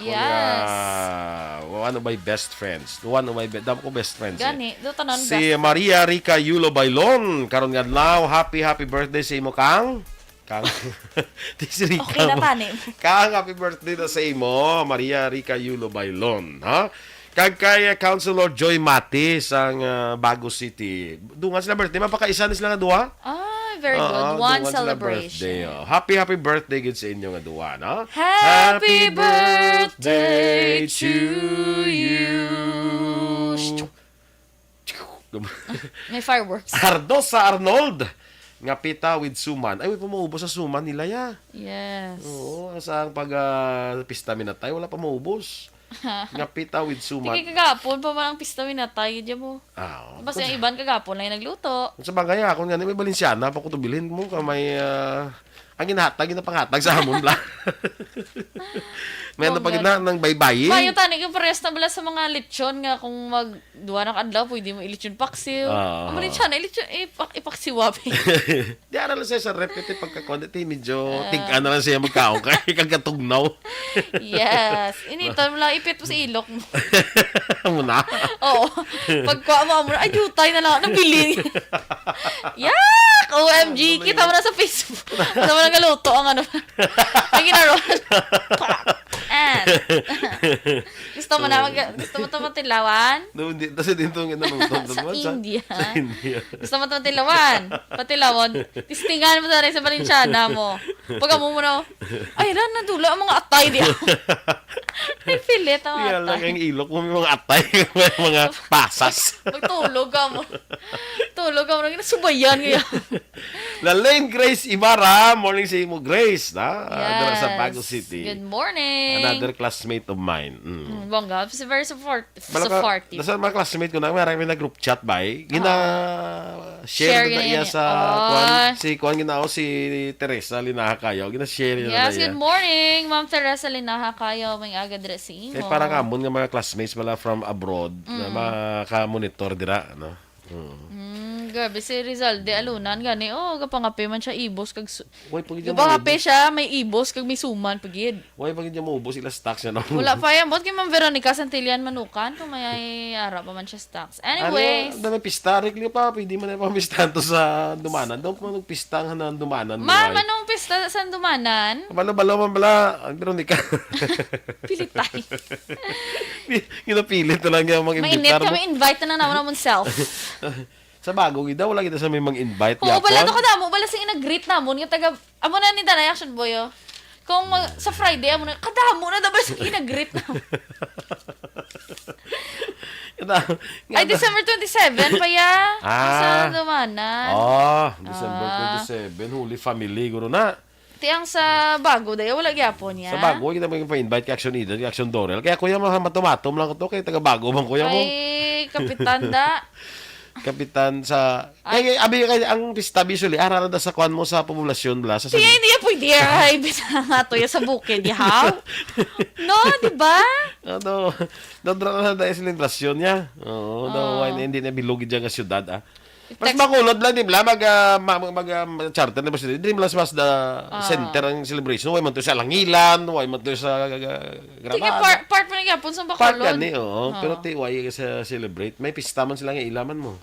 ako one of my best friends. Damo ko best friends. Gani, tanan si Maria Rica Yulo Bailon. Karon nga adlaw, happy birthday sa imo Kang. Okay na tanim. Kang, happy birthday na sa imo, Maria Rica Yulo Bailon. Ha? Kag kay Councilor Joy Matis ang Bago City. Dungan sila birthday. Mapakaisa na sila nga duha? Very good. One celebration. Birthday, Happy birthday gid sa inyo nga duha, no? Happy birthday to you. May fireworks. Ardos sa Arnold. Nga pita with suman. Ay, pa maubos sa suman nila ya. Yes. Oo, sa pag pista minatay, wala pa maubos. Nga pita with suman. Hindi kagapon pa man ang pista minatay. Diyan mo. Basta yung iban kagapon lang yung nagluto. Sa bagay ako nga, may Balenciana, pa kutubilhin mo ka may ang ginapangatag sa hamon lang. May pag ng baybayin. Bayo tanig yung pares na bala sa mga lechon nga kung magduwa ng adlaw, pwede mo ilechon paksiw. Ang Balenciana, ilechon ipaksiwabi. Di ara lang siya sa repete pagkakonditi, medyo tig-an na lang siya magkaon kay kagkatugnaw. Yes. Initan mo lang, ipit mo sa ilok mo. Muna? Oo. Pagkuha mo, ay, jutay na lang. Nabiling. Yak! OMG! Kita mo na sa Facebook. Kita mo na galuto ang ano. Ang ginaroon. Gusto mo na ito matilawan? Kasi dito nga naluto. Sa India. Gusto mo ito matilawan? Patilawan. Tistingan mo sa Balenciana mo. Pagka mo na, ay, nadula ang mga atay diya. Ay, pilit ang atay. Lang ang ilok mo, may mga atay, may mga pasas. Magtulog ka mo. Tulog ka mo. Subayan kaya. Lalaine Grace Ibarra, morning sa imo Grace, na? Yes. Sa Bago City. Good morning. Another classmate of mine. Bongga. Very supportive. Nasa mga classmate ko na, marami na group chat ba eh. Share na iya sa Kuan ginao si Teresa Linaha kayo. Gina-share na yes, good morning, Ma'am Teresa Linaha kayo. May agad resi mo. Kaya parang kamon nga mga classmates pala from abroad na maka-monitor dira, no? grabe si Rizal de alunan gani. Oh, kapangape man siya ibos kag Way pag niya kapangape siya may ibos kag may suman pagid. Way pag niya maubos sila stocks niya no. Wala pa yan. Bot kay Ma'am Veronica Santillan manukan kung may ara pa man siya stocks. Anyways, ano, pista rekli pa, pwede man na pamistahan to sa dumanan. Daw pa nagpistahan na dumanan. Ma'am, anong pista sa dumanan? Balo-balo man bala, ang Veronica. Pilit tayo. Ginapilit na lang yung mga Mainit imbitar mo. kami invite na naman self. Sa bago, gida, wala kita sa may mga invite. Oo, bala to kadamo. Bala sing nag-greet namon. Yung taga, amo na ni Danay Action Boy, oh. Kung sa Friday, amo na, kadamo na dapat sing nag-greet namon. Ay, December 27 pa ya. Sa dumanan. December 27. Holy Family, guro na. Tiyang sa bago, dahil wala gyapon niya. Sa bago, kita mo pa-invite kay Action Eden, kay Action Dorel. Kaya kuya, matumatom lang ko to, kay taga-bago bang kuya mo. Ay, kapitan da. Kapitan sa... Kaya, ang pista visually, aralan na sa kwan mo sa populasyon, bla. Sa Tiya, hindi yan pwede ay nga to sa bukid, yaw. No, di ba? Ano, na dahil selebrasyon niya. Oo, hindi na bilugid dyan nga syudad, ah. Mas makulod lang, di ba? Mag-charter na ba sila? Di ba mas the center ng celebration? Huwag man to sa Langilan, huwag man to sa Granada. Sige, part pa na yapon sa Bacolod. Part gani, oo. Pero huwag sa celebrate. May pista man sila nga ilaman mo.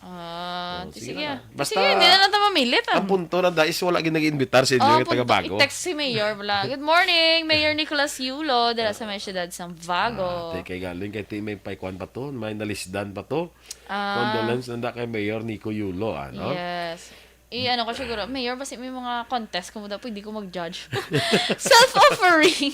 Sige. Basta, sige, hindi na natin mamilit. Ang punto na dahil wala ginag-invitar sa inyo yung taga-bago. I-text si Mayor. Good morning, Mayor Nicolas Yulo. Dala sa may siyudad sa Vago. Kay galing, kay may paikwan pa to. May nalisdan pa to. Condolence nanda kay Mayor Nico Yulo, ano? Yes. Ano ko siguro, Mayor, basta may mga contest kung pwede ko mag-judge. Self-offering.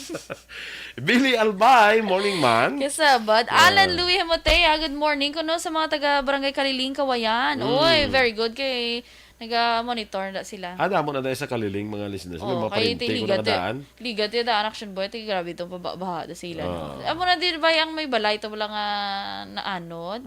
Billy Albay, morning man. Kasabad. Alan Louie Hemotea, good morning. Kuno sa mga taga-barangay Kaliling, Kawayan. Uy, very good kay naga-monitor na sila. Mo na dahil sa Kaliling, mga listeners. May mga kay parinte ko nakadaan. Ligat yung daan Action Boy. Grabe itong pababaha na sila. Amo na din ba yung may balay ito wala nga naanod?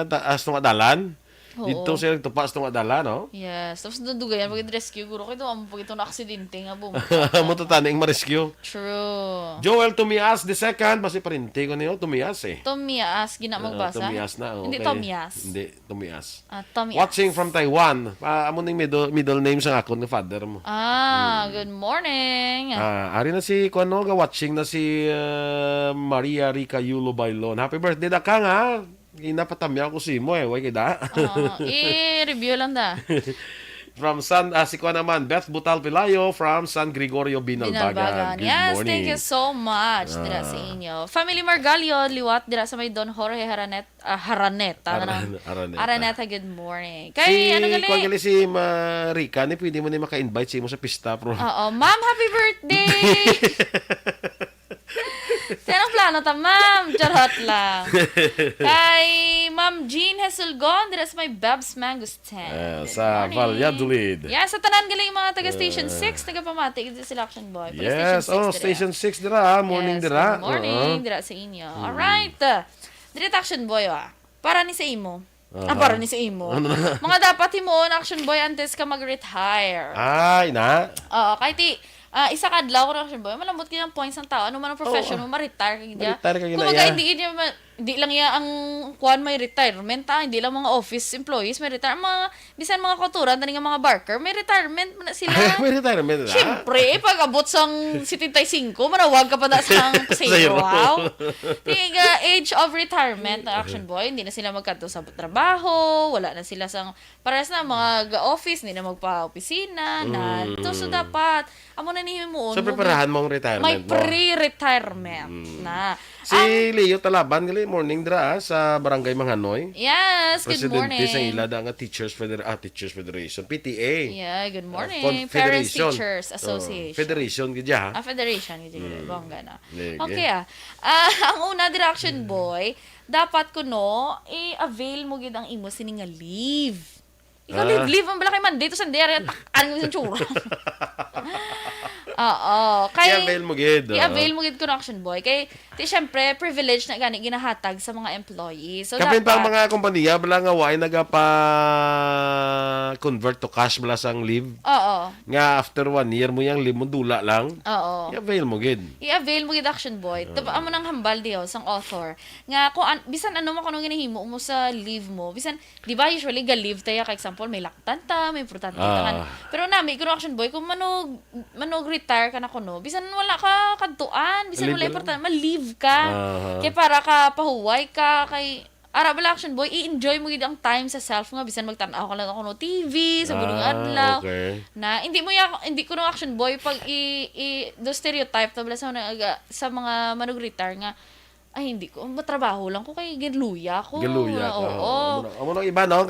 Taas ng adalan? Dito sila tupas ng adalan, no? Yes. Tapos dudugayan, pag-rescue. Guro ko ito, pag ito na-aksidente nga boom. Mo tataning ma-rescue. True. Joel Tumias, the second. Basi parinte ko niyo, Tumias eh. Tumias, gina magbasa? Tumias na, okay. Hindi Tomias. Hindi, Tumias. Tomias. Watching from Taiwan. Amo ning middle name sa akon ni father mo. Good morning. Ari na si Kuano, watching na si Maria Rica Yulo Bailon. Happy birthday da ka nga. Inapatamya ko si mo way kita. I-review lang da. From si Kuan naman, Beth Butal Pilayo from San Gregorio Binalbagan. Good yes, morning. thank you so much. Dira sa inyo. Family Margalio, liwat dira sa may Don Jorge Araneta. Good morning. Kay ano gali? Kuan gali si Marika, ni pwede mo ni maka-invite si mo sa pista pro. Oo, ma'am, happy birthday. Anong plano ta, ma'am? Charot lang. Kay Ma'am Jean Hesulgon, dira sa may Babs Mangustan. Sa Valladolid. Yeah, sa tanan galing mga taga Station 6, taga-pamati dito si Action Boy. Yes, Station 6 dira. Morning dira. Good morning dira sa inyo. Alright. Dira Action Boy, para ni sa imo. Para ni sa imo. Mga dapat himuon, Action Boy, antes ka mag-retire. Ay, na? Oo, kahit isa kadlaw ko na Action Boy, malambot ka ng points ng tao. Ano man ang profession mo, ma-retire ka gina. Kumbaga, hindi lang yan ang kuhan may retirement, hindi lang mga office employees may retirement. Bisan mga kultura, tani nga mga barker, may retirement na sila. May retirement na? Siyempre, pag abot sang 75, manawag ka pa na sang zero. Wow. Tiga, age of retirement na Action Boy, hindi na sila magkanto sa trabaho, wala na sila sang, pares na mga office, hindi na magpa-opisina, na. So, dapat, amo na nihimuon. So, preparahan mo ang retirement may pre-retirement na. Si Leo Talaban, gali morning dra sa Barangay Manghanoy. Yes, good morning. Presidente sa ilada nga Teachers Federation, PTA. Yeah, good morning. Parents Teachers Association. Federation gidya. Federation gidya. Bongga na. Okay ang una Action Boy, dapat kuno i-avail mo gid ang imo sining nga leave. Ikaw leave ang bala kay Monday to Sunday at ano yung tsura. Oo. Kay I-avail mo gid. I-avail mo gid ko na Action Boy. Kay, ti syempre, privilege na gani ginahatag sa mga employees. So, Kapin pa ang dapat, mga kompanya, bala nga why nagapa-convert to cash bala sang leave. oo. Nga after 1 year mo yung leave mo dula lang. Oo. I-avail mo gid. I-avail mo gid Action Boy. Amo nang hambal diyo sang author. Nga kung bisan ano mo kuno ginahimo mo sa leave mo. Bisan di ba usually ga leave tayo ka example may laktan ta, may importante ta. Pero nami kuno Action Boy kung manog retire ka na kuno, bisan wala ka kadtuan, bisan wala importante, ma-leave ka. Kaya para ka pahuway ka kay Arabal Action Boy, i-enjoy mo gid ang time sa self nga bisan magtan-aw ka lang ako no TV sa bulong adlaw. Okay. Na hindi ko no Action Boy pag do stereotype tabla sa mga manug-retire nga ay hindi ko matrabaho lang ko kay giluya ko. Galuya ka. Oo. Amo nang iba no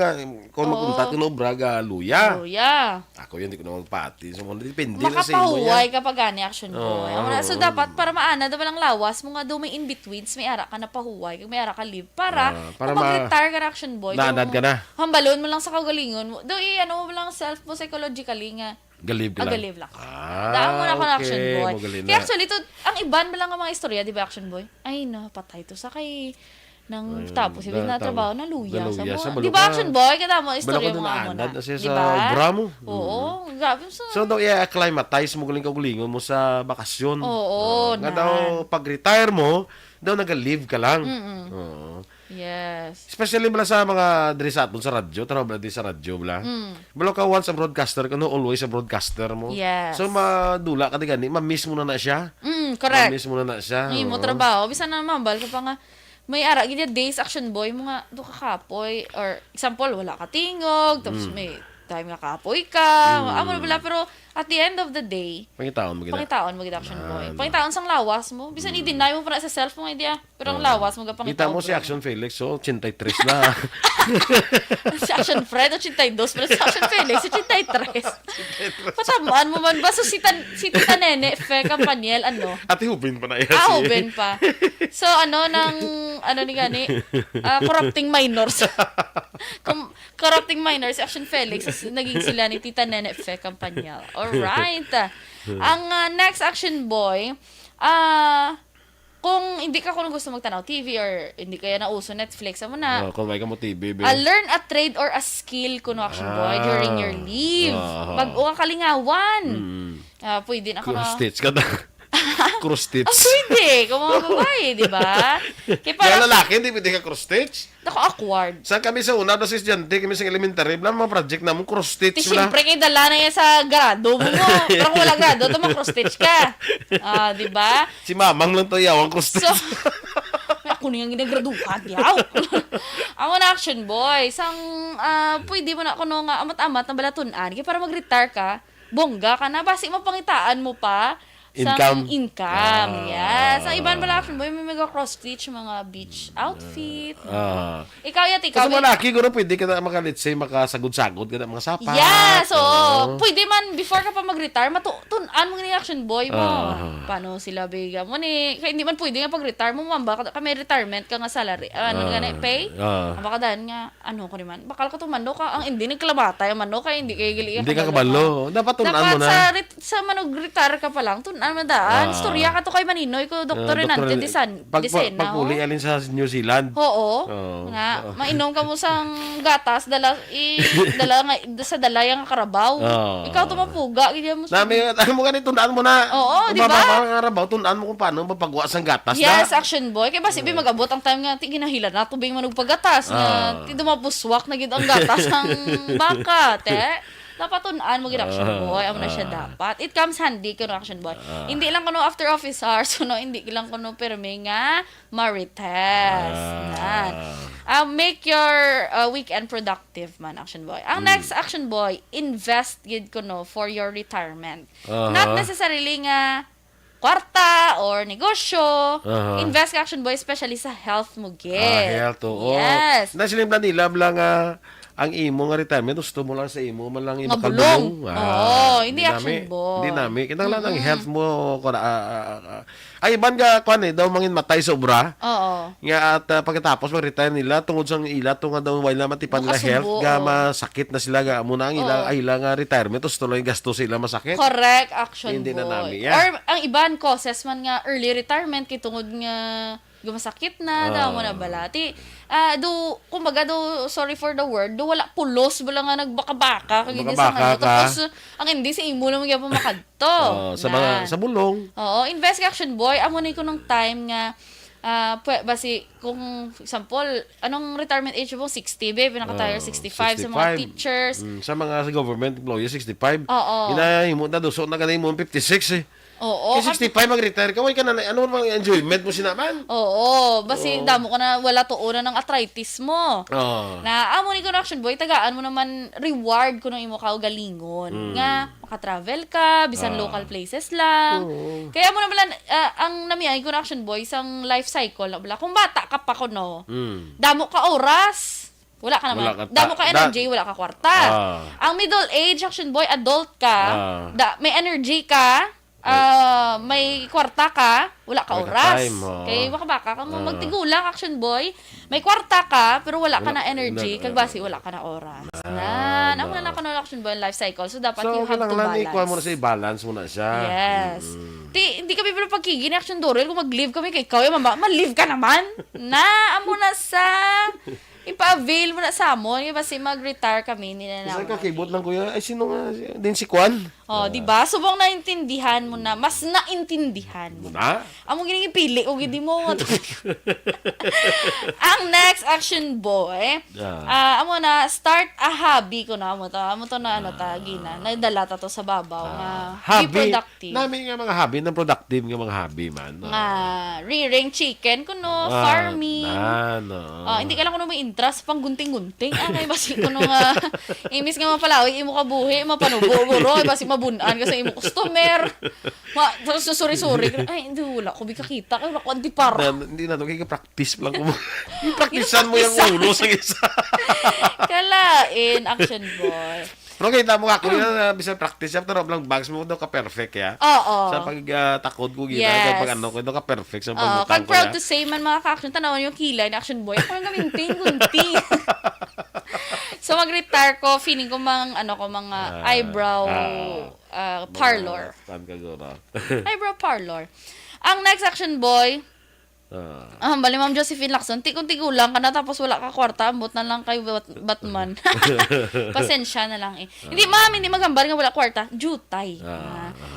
kung mapunta ka no braga luya. Luya. Ako yun di ko na magpati. So depende na sa imo Makapahuway yan. kapag gani Action Boy. So dapat para maana daw lang lawas mo nga do may in betweens may ara ka na pahuway, kag may ara ka leave para para mag-retire ka na Action Boy. Naanad ka na. Hambalon mo lang sa kagalingon mo. Do ano mo lang self mo psychologically nga Galib ka lang. Galib lang. Daan mo na ako ng Action Boy. Magaling Kaya na. actually, ang iban ba lang ang mga istorya, di ba, Action Boy? Ay, napatay to sa kay nang tapos ibig na trabaho na luya sa mo. Di ba, Action Boy? Kaya mo, istorya mo nga mo na. Di Di ba? ba? Bramo. Oo. Grabe sa... So, daw i-acclimatize mo galing kaugalingon mo sa bakasyon. Oo, nga daw, pag-retire mo, daw nag-leave ka lang. Oo. Yes. Especially bala sa mga diri sa aton sa radyo, tanaw bala di sa radyo bala. Bala ka once a broadcaster ka no, always a broadcaster mo. Yes. So madula ka di gani, ma-miss mo na siya. Correct. Ma-miss mo na siya. Hindi mo trabaho. Bisa na mambal ka pa nga may ara gid days Action Boy mo nga do ka kapoy or example wala ka tingog tapos may time nga kapoy ka. Amo na bala pero at the end of the day, Pangitaon mo gid Action Boy. Pangitaon sang lawas mo. Bisan i-deny mo para sa self mo idea. Pero ang lawas mo gapangitaon. Kita mo si Action Felix, so 83 na. Si Action Fred 82 pero si Action Felix 83. Patamaan mo man ba so si Tita Nene Fe Campaniel ano? Ate Hubin pa na yan. Hubin pa. So ni gani corrupting minors. Corrupting minors si Action Felix naging sila ni Tita Nene Fe Campaniel. Alright. Ang next Action Boy, kung hindi ka gusto magtanaw TV or hindi kaya nauso Netflix, amo na. Kung may ka mo TV, learn a trade or a skill kuno Action Boy during your leave. Pag-o ka kalingawan. Pwede na ka na. Stitch ka na. Cross stitch. Pwede. Kung mga babae, di ba? Kaya lalaki, hindi pwede ka cross stitch. Ako awkward. Saan kami sa una, sa estudyante, kami sa elementary, wala mga project na mo cross stitch. Siyempre, kayo dala na yan sa grado mo. Pero kung wala grado, ito cross stitch ka. Di ba? Si mamang lang to yaw, ang cross stitch. So, ako niyang ginagraduhan, yaw. Ako na Action Boy. Pwede mo na ako nga amat-amat na balatunan. Kaya para mag-retire ka, bongga ka na. Basi mapangitaan mo pa. Income. Yes. Ang iban pala Action Boy, may mega cross-stitch, mga beach outfit. Ikaw yat, ikaw. Kasi malaki, guro pwede ka na let's say, makasagod-sagod ka na mga sapat. Yeah, so, pwede man, before ka pa mag-retire, matutunan mo ni Action Boy mo. Paano sila biga mo ni, kaya hindi man pwede nga pag-retire mo, baka may retirement ka nga salary, pay. Baka dahil nga, ko naman, bakal ka tumando ka, ang hindi nagkalamatay, hindi kayo gili. Hindi ka kabalo. Dapat tunan mo na. Dapat sa manog-retire ka pa lang, tunan daan. Storya ka to kay Maninoy ko, Dr. Renante de Sena. Pag-uli alin sa New Zealand. Oo. Nga, mainom ka mo sang gatas, dala sa dalayang karabaw. Ikaw tumapuga. Ano mo ganito, tunan mo na. Oo, di ba? Karabaw, tunan mo kung paano mapagawa sang gatas. Yes, Action Boy. Kaya ba, sibi mag-abot ang time nga, ginahila na, tubing manugpagatas. Nga, dumapuswak na gid ang gatas ng baka, te. Dapat tunan mo gid Action Boy. Amo na siya dapat. It comes handy kuno Action Boy. Hindi lang kuno after office hours, hindi lang kuno permi nga marites. Make your weekend productive man Action Boy. Ang next Action Boy, invest gid kuno for your retirement. Not necessarily nga kwarta or negosyo. Invest ka Action Boy especially sa health mo gid. Health, oo. Yes. Nasilimlan nila lang ang imo nga retirement gusto mo lang sa imo man lang Nga makalbulong. bulong. Oo, hindi action boy. Hindi nami. Kinahanglan ang health mo ay ban nga kwan daw mangin matay sobra. Oo. Nga at pagkatapos mag-retire nila tungod sa ila tunga daw wala matipan la Makasubo, health nga masakit na sila ga muna ang ila nga retirement gusto lang gasto sila masakit. Correct, action Hindi boy. na nami yan. Or ang iban causes man nga early retirement kay tungod nga gumasakit na, daw mo na balati. Kumbaga sorry for the word, wala pulos, wala nga nagbaka-baka, kagindi sa Baka-baka nga. Tapos, ang hindi sa imo lang yung pumakadto. Sa bulong. Oo, invest action boy, amo na ko nung time nga, basi, kung example, anong retirement age mo? 60, babe, pinaka-tire 65 sa mga teachers. Sa mga sa government employees, 65. Oo. Inahimo na doon, so na ganun mo 56 eh. Oo. Kaya 65 mag-retire ka, ka na, ano mga enjoyment mo sinaman? Oo, basi damo ka na wala tuunan ng arthritis mo. Na amo ni ko na action boy, tagaan mo naman reward ko ng imo kaugalingon. Nga maka-travel ka, bisan local places lang. Kaya mo naman ang namiyay ko na action boy sang life cycle na bala. Kung bata ka pa kuno, damo ka oras. Wala ka naman. Damo ka energy, wala ka kwarta. Ang middle age action boy, adult ka, may energy ka, may kwarta ka, wala ka oras. Okay, baka ka mo magtigulang action boy. May kwarta ka, pero wala ka na energy, kag basi wala ka na oras. Amo na ako na action boy life cycle. So dapat you have to balance. So, mo na siya, balance mo na siya. Yes. Hindi kami pero pagkigi ni action Dorel, kung mag-leave kami kay ikaw, ma-leave ka naman. Amo na sa ipa-avail mo na sa amon, kasi mag-retire kami nila Kasi naman. kakibot lang kuya, ay sino nga, din si Kwan? Di ba? Subong naintindihan mo na, mas naintindihan mo na. Among ginigipili o hindi mo. Ang next action boy, amo na start a hobby ko na amo to na gina. Nadala ta to sa babaw nga be productive. Namin nga mga hobby, na productive nga mga hobby man. Rearing chicken kuno, farming. Hindi ka lang kuno may interest pang gunting-gunting. Kay basi kuno nga imis nga mapalawi imo kabuhi, mapanubo-buro, basi mabunan ka sa imo customer. Sorry. Ay, hindi wala ko bikakita kay wala ko antipar. Hindi na to kay practice lang ko. Yung practicean mo yung ulo sa isa. Kalain action boy. Pero kita mo ako yun, bisan practice after lang bags mo daw ka perfect ya. Sa pagtakod ko gina pag ano ko ka perfect sa pagbutang ko. Pag proud to say man mga ka-action tanawan yung kilay na action boy. Ako lang gaminting-gunting. So mag-retire ko, feeling ko mga eyebrow parlor. Eyebrow parlor. Ang next action boy, bali Ma'am Josephine Lacson, tikong-tigulang ka na tapos wala ka kwarta, ambot na lang kay Batman. Pasensya na lang eh. Hindi ma'am, hindi magambar nga wala kwarta, jutay.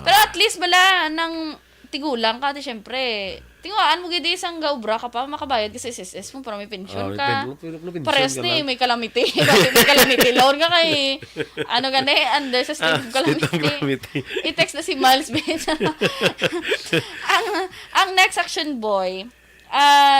Pero at least bala nang tigulang ka, di syempre, tinguaan mo gidi isang gaubra ka pa, makabayad ka sa SSS mo para may pension ka. Pares ni, may calamity. May calamity loan ka kay, under sa state of calamity. I-text na si Miles Benz. ang next action boy,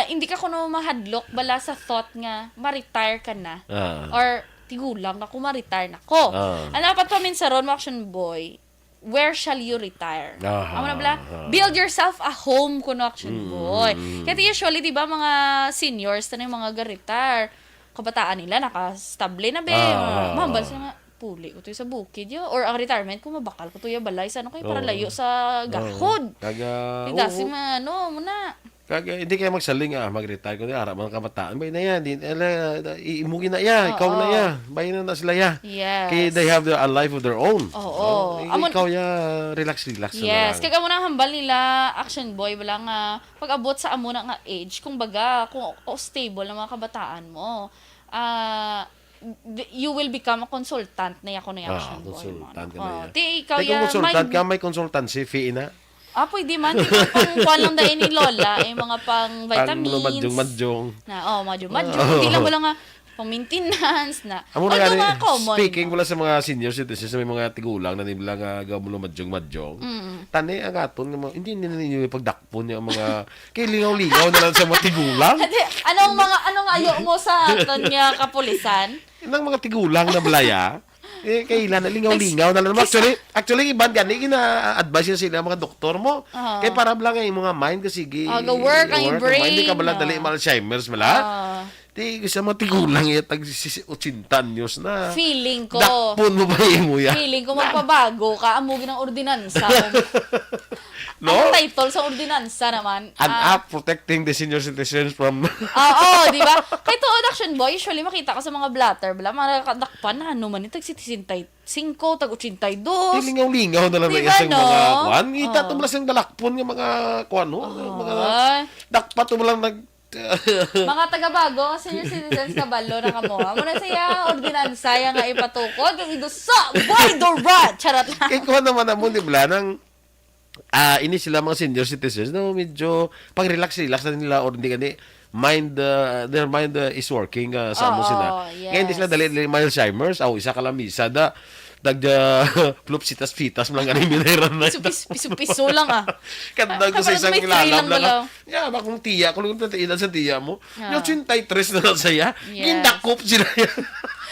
hindi ka kuno mahadlok bala sa thought nga ma-retire ka na or tigulang na kung ma-retire na ko. Ano dapat pa min sa ron mo action boy, where shall you retire? Amo na bala, build yourself a home kuno action boy. Kasi usually di ba mga seniors tanay mga ga-retire, kabataan nila nakastable na be. Mambal sa nga puli ko to sa bukid yo or ang retirement ko mabakal ko to ya balay sa kayo para layo sa gahod. Kasi muna. Hindi kaya magsaling mag-retire ko harap mga kabataan. Bay na yan, iimugin na yan, ikaw na yan. Bay na sila yan. Yes. Kaya they have a life of their own. Ikaw relax yes, kaya mo na hambal nila action boy wala nga pag-abot sa amo na nga age, kung stable na mga kabataan mo. You will become a consultant na ako na action boy. Consultant ka na yan. Ikaw consultant ka, may consultancy fee na. Pwede man. Pang kuwan lang dahil ni Lola, mga pang vitamins. Madyong. Madyong. Hindi lang wala nga pang maintenance na. Mga common. Speaking wala sa mga senior citizens, may mga tigulang na nila nga gamulo madyong. Tani ang aton nga hindi ninyo pagdakpon niya mga kay lingaw-lingaw na lang sa mga tigulang. Anong ayo mo sa aton nga kapulisan? Nang mga tigulang na balaya. Kailan lingaw-lingaw na lang. Actually iban gani gina-advise sila mga doktor mo. Kay para lang ay mga mind kasi work ang brain. Hindi ka bala dali Alzheimer's mala. Di kasi matigulang tag 80 anyos na. Feeling ko. Dakpon mo ba mo ya? Feeling ko magpabago ka. Amugin ng ordinansa. No? Anong title sa ordinansa naman? An app protecting the senior citizens from... Oo, di ba? Kaya to, Action Boy, usually makita ka sa mga blatter, bala, mga kadakpan na, ano man, tag 65, tag 82. Lingaw-lingaw na lang Diba, isang no? mga kwan. Ngita Oo. to malas yung dalakpon yung mga kwan, no? Mga dakpat to malang Mga taga-bago, senior citizens kabalo na kamo. Amo na siya, ordinansa nga ipatukod. Kaya idusa, boy, dorat! Charot lang. Kaya kuha naman mo, di ba, nang ini sila mga senior citizens na medyo pag-relax na nila or hindi gani their mind is working sa mo sila. yes. Ngayon hindi sila dali Alzheimer's isa ka lang misa plupsitas-fitas mo lang ganun minaran na. Piso-piso lang Kanda ko sa isang may kilalam thrill lang. Yeah, bakong tiya, kung edad sa tiya mo, yung 83 na saya, Yes. gindakop sila yan.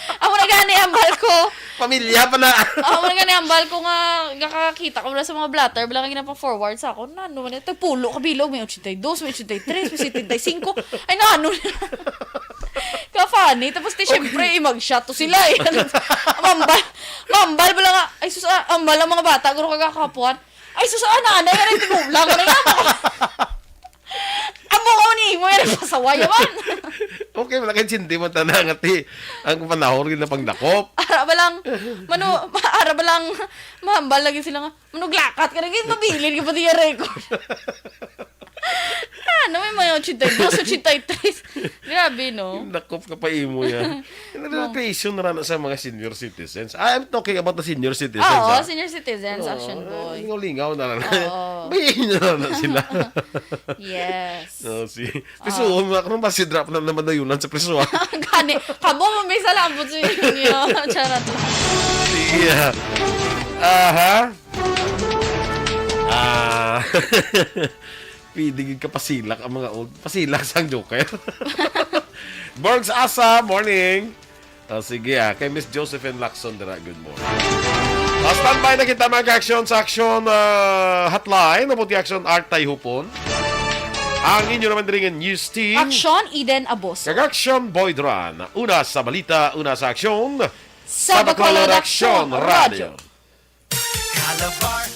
Ako na gani ambal ko. Pamilya pa na. Ako na gani ambal ko nga nakakita ko na sa mga blatter, bilang ginapa-forward sa ako. Nano man ito, pulo kabilog, may 82, may 83, may 75. Ay, nano na. Ka-funny. Tapos syempre, mag-shot to sila eh. Mambal ba lang nga, ay sus, ambal ang mga bata, guro kagakapuan. Ay sus, nanay, yan ay tinulang, ano yan? Amo ko ni mo, yan ay pasaway yaman. Okay, malaking sinti mo tanang ati ang panahon na pangdakop. Ara ba lang, mahambal lagi sila nga, manuglakat ka rin, mabilin ka pati yung record. Ano, may mga 82, 83. Grabe, no? Nakop ka pa imo yan. Recreation na rin sa mga senior citizens. I'm talking about the senior citizens. Oo, senior citizens, Action Boy. Lingaw na lang. Oo. Bayin na lang sila. Yes. Prisuon mo ako nung drop na naman na yunan sa prisuan. Gani, kamo may salambot sa inyo. Charot lang. Yeah. Aha. Pidigid ka pasilak ang mga old. Pasilak sang joker. Borgs Asa, morning. Sige kay Miss Josephine Lacson dira, good morning. Standby na kita mag-action sa action hotline. Nabuti action Art Tayhupon. Ang inyo naman din news team. Action Eden Abos. Kag-action Boy Dran. Una sa balita, una sa aksyon. Sa Bacolod Action Radio. Calabar,